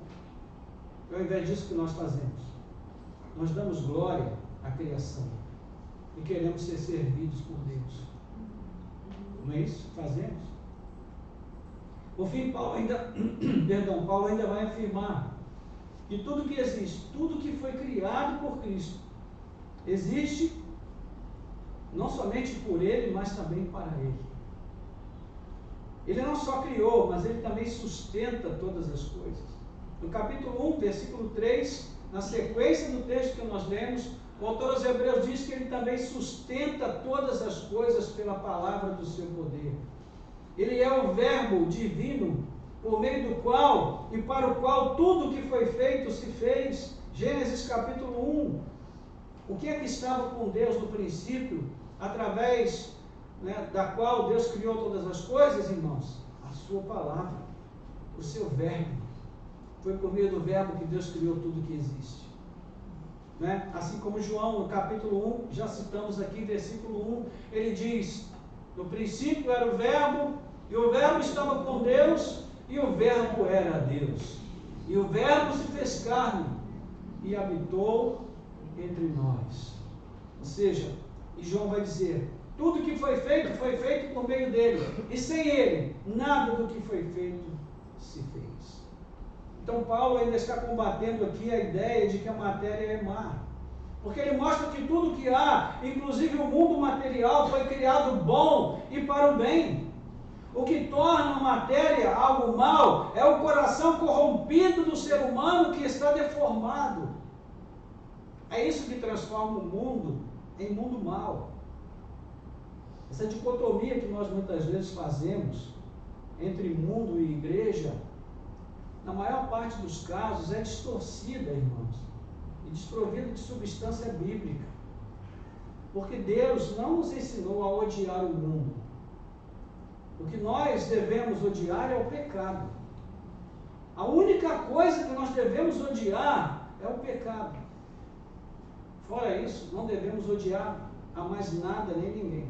[SPEAKER 1] É ao invés disso que nós fazemos. Nós damos glória à criação e queremos ser servidos por Deus. Não é isso que fazemos? Por fim, Paulo ainda vai afirmar que tudo que existe, tudo que foi criado por Cristo, existe não somente por Ele, mas também para Ele. Ele não só criou, mas Ele também sustenta todas as coisas. No capítulo 1, versículo 3, na sequência do texto que nós lemos, o autor aos Hebreus diz que Ele também sustenta todas as coisas pela palavra do seu poder. Ele é o verbo divino, por meio do qual e para o qual tudo que foi feito se fez. Gênesis capítulo 1. O que é que estava com Deus no princípio, através da qual Deus criou todas as coisas, irmãos? A sua palavra, o seu verbo. Foi por meio do verbo que Deus criou tudo que existe. Assim como João, no capítulo 1, já citamos aqui, versículo 1, ele diz: no princípio era o verbo, e o verbo estava com Deus, e o verbo era Deus. E o verbo se fez carne, e habitou entre nós. Ou seja, e João vai dizer, tudo que foi feito por meio dele, e sem ele, nada do que foi feito se fez. Então Paulo ainda está combatendo aqui a ideia de que a matéria é má, porque ele mostra que tudo que há, inclusive o mundo material, foi criado bom e para o bem. O que torna a matéria algo mal é o coração corrompido do ser humano que está deformado. É isso que transforma o mundo em mundo mau. Essa dicotomia que nós muitas vezes fazemos entre mundo e igreja, na maior parte dos casos, é distorcida, irmãos, e desprovida de substância bíblica. Porque Deus não nos ensinou a odiar o mundo. O que nós devemos odiar é o pecado. A única coisa que nós devemos odiar é o pecado. Fora isso, não devemos odiar a mais nada nem ninguém.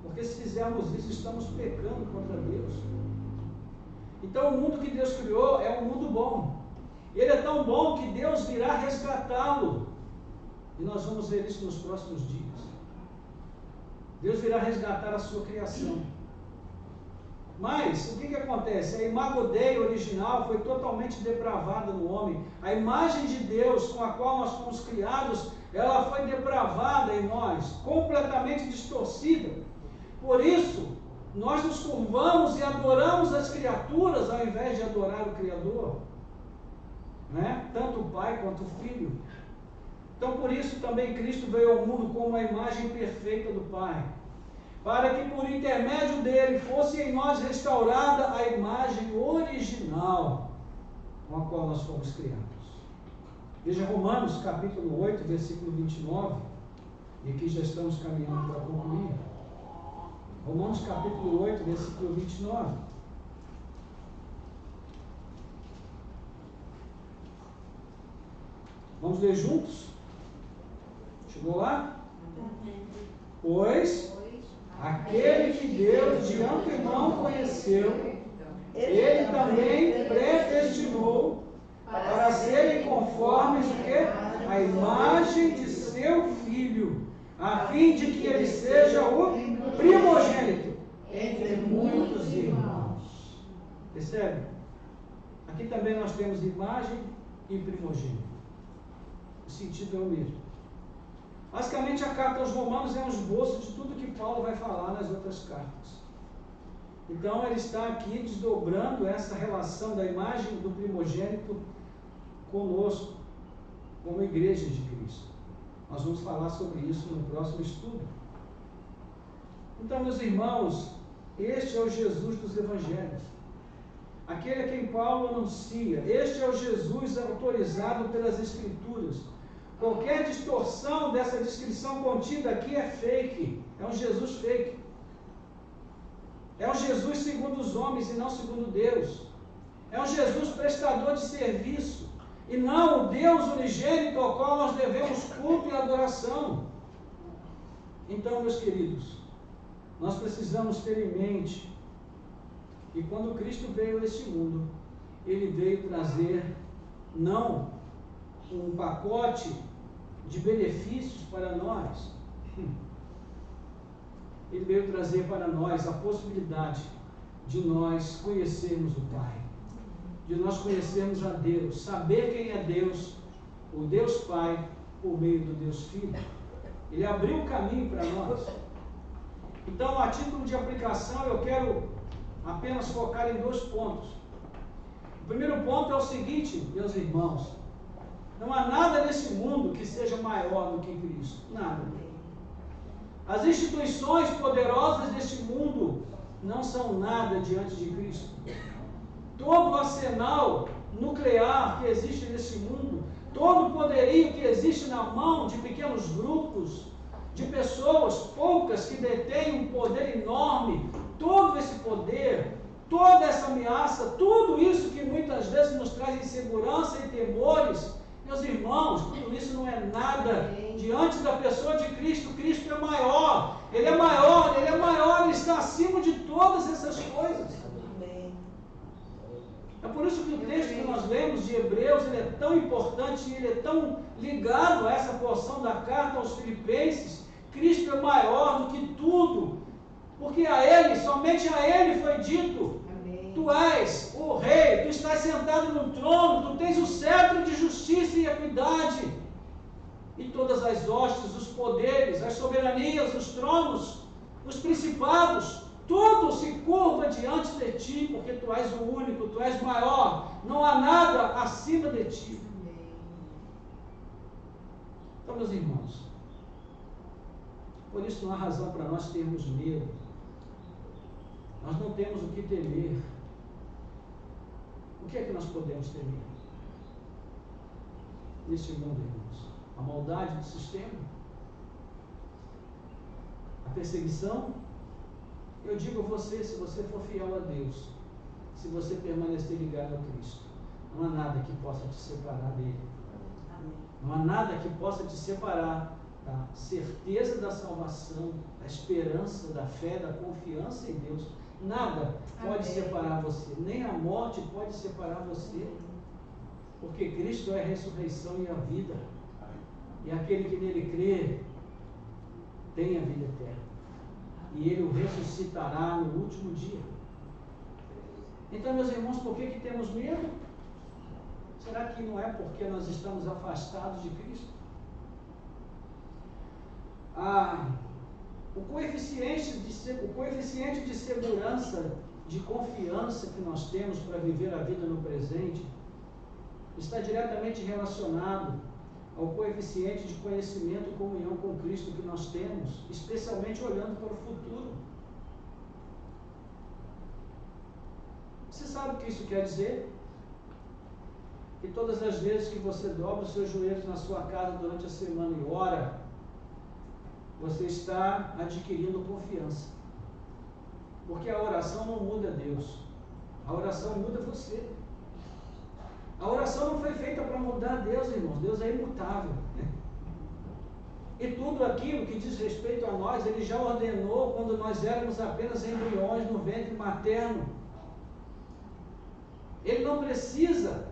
[SPEAKER 1] Porque se fizermos isso, estamos pecando contra Deus. Então o mundo que Deus criou é um mundo bom. Ele é tão bom que Deus virá resgatá-lo. E nós vamos ver isso nos próximos dias. Deus virá resgatar a sua criação. Mas o que acontece? A imago Dei original foi totalmente depravada no homem. A imagem de Deus com a qual nós fomos criados, ela foi depravada em nós, completamente distorcida. Por isso, nós nos curvamos e adoramos as criaturas ao invés de adorar o Criador. Tanto o Pai quanto o Filho. Então, por isso também Cristo veio ao mundo como a imagem perfeita do Pai, para que por intermédio dele fosse em nós restaurada a imagem original com a qual nós fomos criados. Veja Romanos capítulo 8, versículo 29, e aqui já estamos caminhando para concluir. Romanos capítulo 8, versículo 29. Vamos ler juntos? Chegou lá? Pois aquele que Deus de antemão conheceu, Ele também predestinou para serem conformes o quê? A imagem de seu Filho, a fim de que ele seja o primogênito entre muitos irmãos. Percebe? Aqui também nós temos imagem e primogênito. O sentido é o mesmo. Basicamente, a carta aos Romanos é um esboço de tudo que Paulo vai falar nas outras cartas. Então, ele está aqui desdobrando essa relação da imagem do primogênito conosco, como igreja de Cristo. Nós vamos falar sobre isso no próximo estudo. Então, meus irmãos, este é o Jesus dos Evangelhos. Aquele a quem Paulo anuncia. Este é o Jesus autorizado pelas Escrituras. Qualquer distorção dessa descrição contida aqui é fake. É um Jesus fake. É um Jesus segundo os homens e não segundo Deus. É um Jesus prestador de serviço. E não o Deus unigênito ao qual nós devemos culto e adoração. Então, meus queridos, nós precisamos ter em mente que quando Cristo veio a este mundo, Ele veio trazer não um pacote de benefícios para nós. Ele veio trazer para nós a possibilidade de nós conhecermos o Pai, de nós conhecermos a Deus, saber quem é Deus, o Deus Pai, por meio do Deus Filho. Ele abriu o caminho para nós. Então, a título de aplicação, eu quero apenas focar em 2 pontos. O primeiro ponto é o seguinte, meus irmãos: não há nada nesse mundo que seja maior do que Cristo. Nada. As instituições poderosas deste mundo não são nada diante de Cristo. Todo o arsenal nuclear que existe nesse mundo, todo o poderio que existe na mão de pequenos grupos, de pessoas poucas que detêm um poder enorme, todo esse poder, toda essa ameaça, tudo isso que muitas vezes nos traz insegurança e temores, meus irmãos, tudo isso não é nada diante da pessoa de Cristo. Cristo é maior, Ele é maior, Ele é maior, Ele está acima de todas essas coisas. É por isso que o texto que nós lemos de Hebreus, ele é tão importante, ele é tão ligado a essa porção da carta aos Filipenses. Cristo é maior do que tudo, porque a Ele, somente a Ele foi dito: amém. Tu és o Rei, tu estás sentado no trono, tu tens o cetro de justiça e equidade, e todas as hostes, os poderes, as soberanias, os tronos, os principados, tudo se curva diante de ti, porque tu és o único, tu és maior, não há nada acima de ti. Então, meus irmãos, por isso não há razão para nós termos medo. Nós não temos o que temer. O que é que nós podemos temer neste mundo, irmãos? A maldade do sistema? A perseguição? Eu digo a você, se você for fiel a Deus, se você permanecer ligado a Cristo, não há nada que possa te separar dele. Amém. Não há nada que possa te separar da certeza da salvação, da esperança, da fé, da confiança em Deus. Nada pode separar você, nem a morte pode separar você, porque Cristo é a ressurreição e a vida, e aquele que nele crê tem a vida eterna, e Ele o ressuscitará no último dia. Então, meus irmãos, por que temos medo? Será que não é porque nós estamos afastados de Cristo? O coeficiente de segurança, de confiança que nós temos para viver a vida no presente, está diretamente relacionado ao coeficiente de conhecimento e comunhão com Cristo que nós temos, especialmente olhando para o futuro. Você sabe o que isso quer dizer? Que todas as vezes que você dobra os seus joelhos na sua casa durante a semana e ora, você está adquirindo confiança. Porque a oração não muda Deus, a oração muda você. A oração não foi feita para mudar Deus, irmãos. Deus é imutável. E tudo aquilo que diz respeito a nós, Ele já ordenou quando nós éramos apenas embriões no ventre materno. Ele não precisa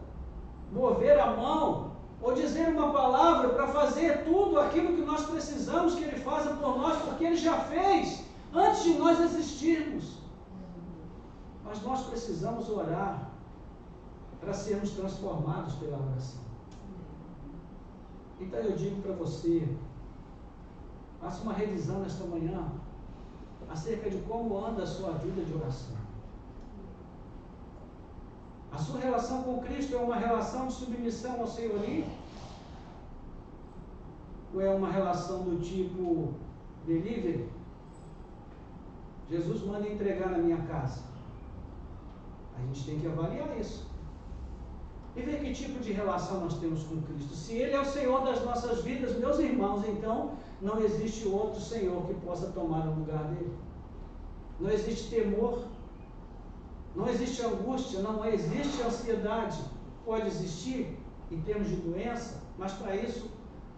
[SPEAKER 1] mover a mão ou dizer uma palavra para fazer tudo aquilo que nós precisamos que Ele faça por nós, porque Ele já fez antes de nós existirmos. Mas nós precisamos orar para sermos transformados pela oração. Então eu digo para você, faça uma revisão nesta manhã acerca de como anda a sua vida de oração. A sua relação com Cristo é uma relação de submissão ao senhorio? Ou é uma relação do tipo delivery? Jesus manda entregar na minha casa. A gente tem que avaliar isso. E ver que tipo de relação nós temos com Cristo. Se Ele é o Senhor das nossas vidas, meus irmãos, então não existe outro Senhor que possa tomar o lugar dele. Não existe temor, não existe angústia, não existe ansiedade. Pode existir em termos de doença, mas para isso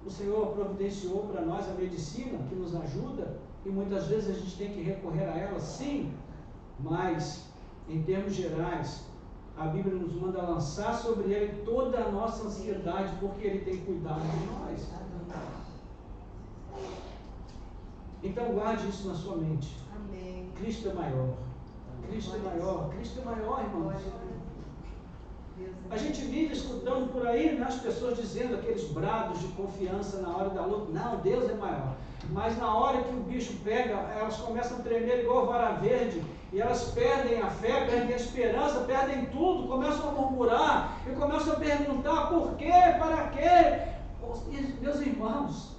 [SPEAKER 1] o Senhor providenciou para nós a medicina que nos ajuda, e muitas vezes a gente tem que recorrer a ela, sim, mas em termos gerais, a Bíblia nos manda lançar sobre Ele toda a nossa ansiedade, porque Ele tem cuidado de nós. Então guarde isso na sua mente.
[SPEAKER 2] Amém.
[SPEAKER 1] Cristo é maior. Cristo é maior. Cristo é maior, irmãos. A gente vive escutando por aí, né, as pessoas dizendo aqueles brados de confiança na hora da luta. Não, Deus é maior. Mas na hora que o bicho pega, elas começam a tremer igual vara verde. E elas perdem a fé, perdem a esperança, perdem tudo. Começam a murmurar e começam a perguntar por quê, para quê. Meus irmãos,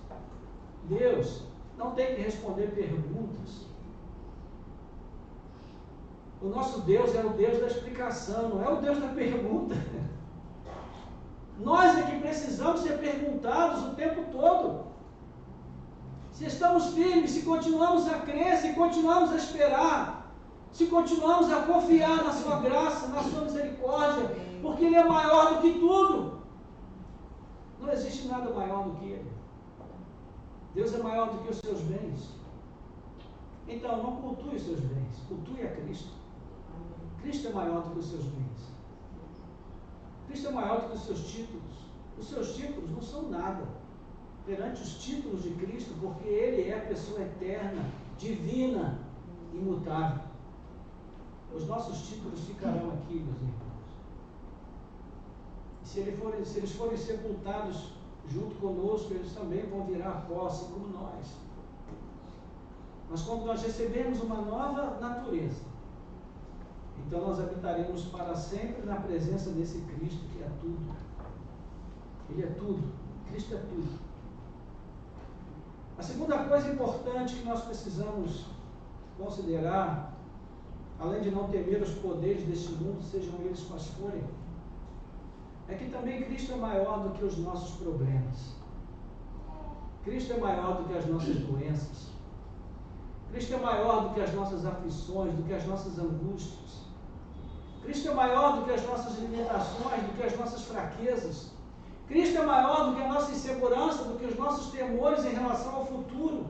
[SPEAKER 1] Deus não tem que responder perguntas. O nosso Deus é o Deus da explicação, não é o Deus da pergunta. Nós é que precisamos ser perguntados o tempo todo. Se estamos firmes, se continuamos a crer, se continuamos a esperar, se continuamos a confiar na sua graça, na sua misericórdia, porque Ele é maior do que tudo. Não existe nada maior do que Ele. Deus é maior do que os seus bens. Então, não cultue os seus bens, cultue a Cristo. Cristo é maior do que os seus bens. Cristo é maior do que os seus títulos. Os seus títulos não são nada perante os títulos de Cristo, porque Ele é a pessoa eterna, divina, imutável. Os nossos títulos ficarão aqui, meus irmãos. E se eles forem sepultados junto conosco, eles também vão virar pó, assim como nós. Mas quando nós recebemos uma nova natureza, então nós habitaremos para sempre na presença desse Cristo que é tudo. Ele é tudo. Cristo é tudo. A segunda coisa importante que nós precisamos considerar, além de não temer os poderes deste mundo, sejam eles quais forem, é que também Cristo é maior do que os nossos problemas. Cristo é maior do que as nossas doenças. Cristo é maior do que as nossas aflições, do que as nossas angústias. Cristo é maior do que as nossas limitações, do que as nossas fraquezas. Cristo é maior do que a nossa insegurança, do que os nossos temores em relação ao futuro.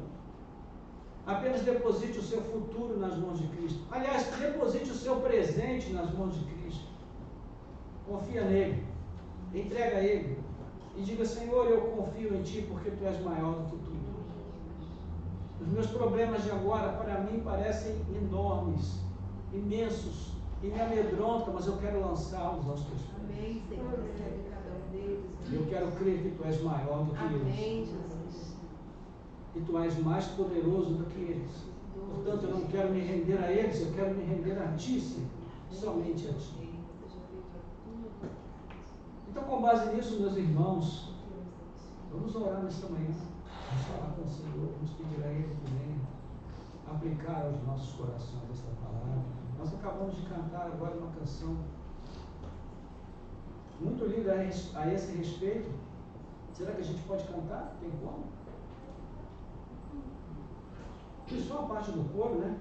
[SPEAKER 1] Apenas deposite o seu futuro nas mãos de Cristo. Aliás, deposite o seu presente nas mãos de Cristo. Confia nele. Entrega a Ele. E diga: Senhor, eu confio em Ti porque Tu és maior do que tudo. Os meus problemas de agora, para mim, parecem enormes, imensos, e me amedrontam, mas eu quero lançá-los aos Teus pés.
[SPEAKER 2] Amém, Senhor. Recebe cada um deles.
[SPEAKER 1] Eu quero crer que Tu és maior do que eles.
[SPEAKER 2] Amém, Jesus.
[SPEAKER 1] E Tu és mais poderoso do que eles. Portanto, eu não quero me render a eles, eu quero me render a Ti, Senhor. Somente a Ti. Então, com base nisso, meus irmãos, vamos orar nesta manhã. Vamos falar com o Senhor, vamos pedir a Ele que venha aplicar aos nossos corações esta palavra. Nós acabamos de cantar agora uma canção muito linda a esse respeito. Será que a gente pode cantar? Tem como? E só a parte do coro, né?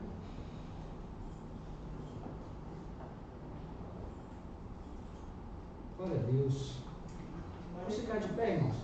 [SPEAKER 1] Glória a Deus. Vamos ficar de pé, irmãos?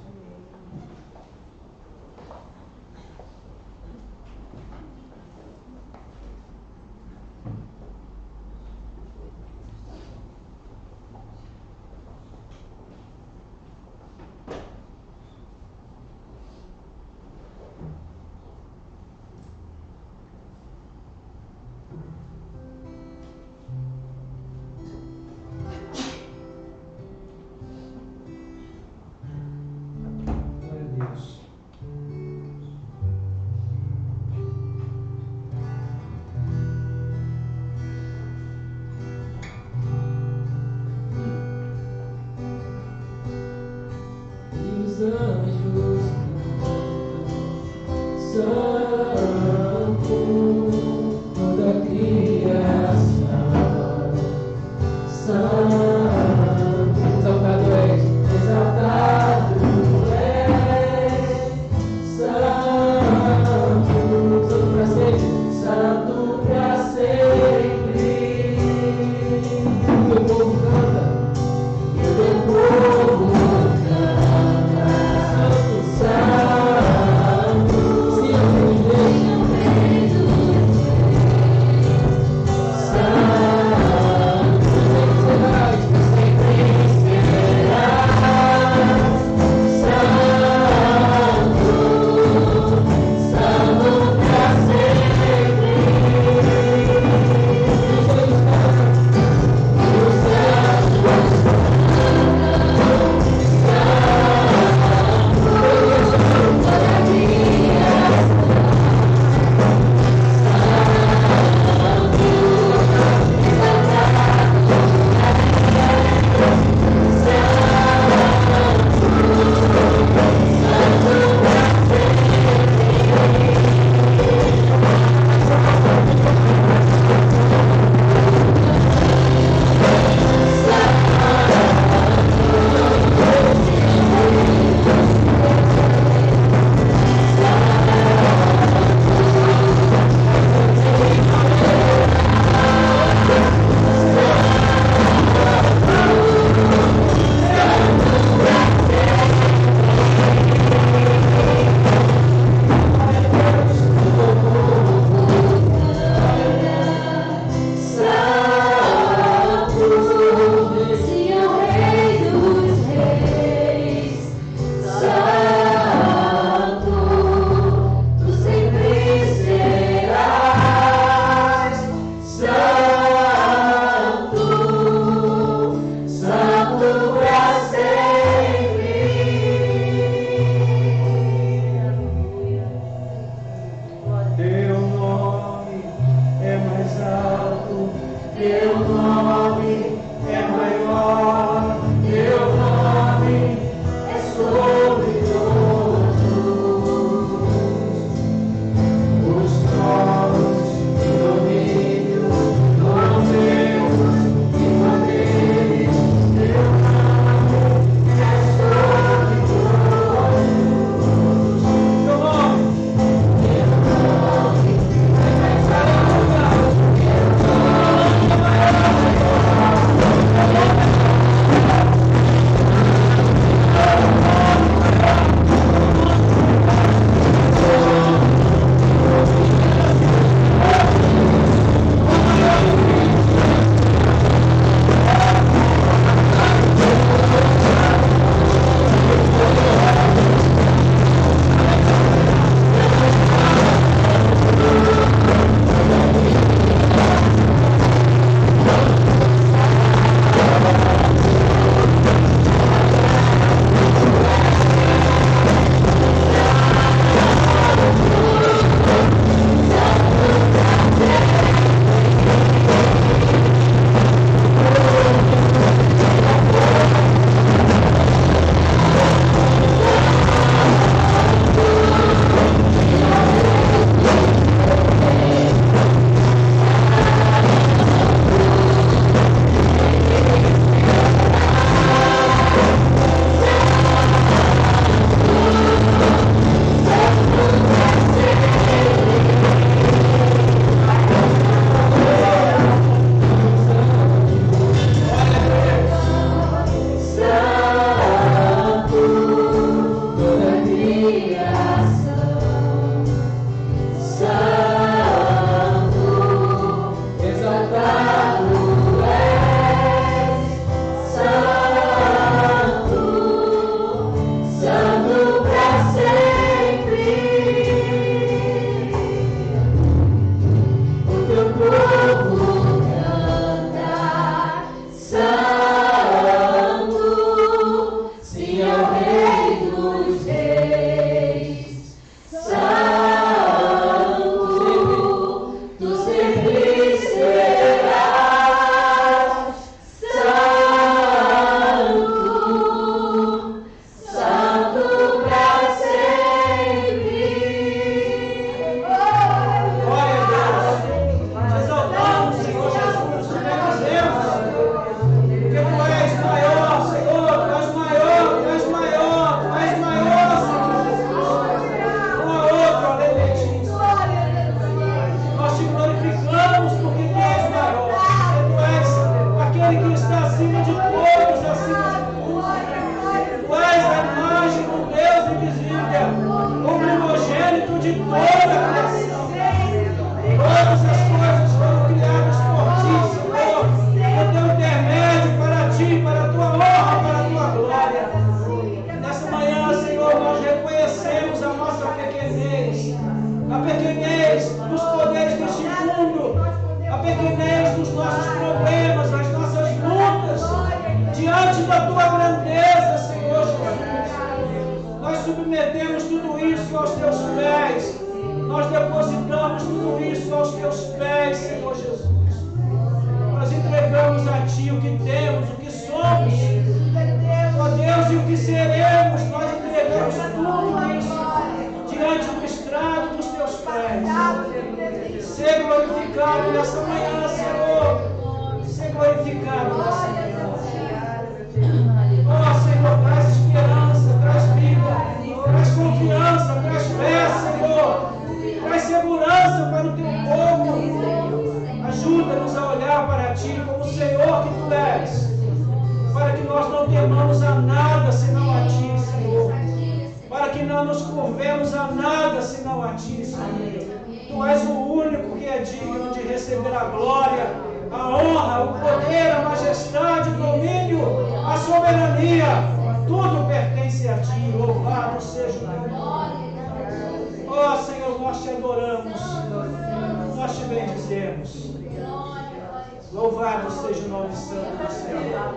[SPEAKER 1] Louvado seja o nome santo do Senhor.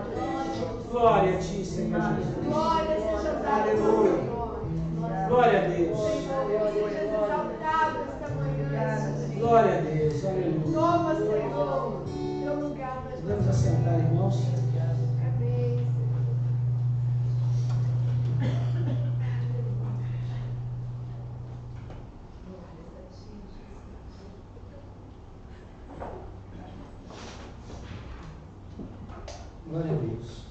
[SPEAKER 1] Glória a ti, Senhor Jesus. Aleluia. Glória a Deus. Glória a Deus. Aleluia.
[SPEAKER 2] Toma, Senhor, teu lugar.
[SPEAKER 1] Podemos assentar, irmãos?
[SPEAKER 2] Amém.
[SPEAKER 1] Glória a Deus.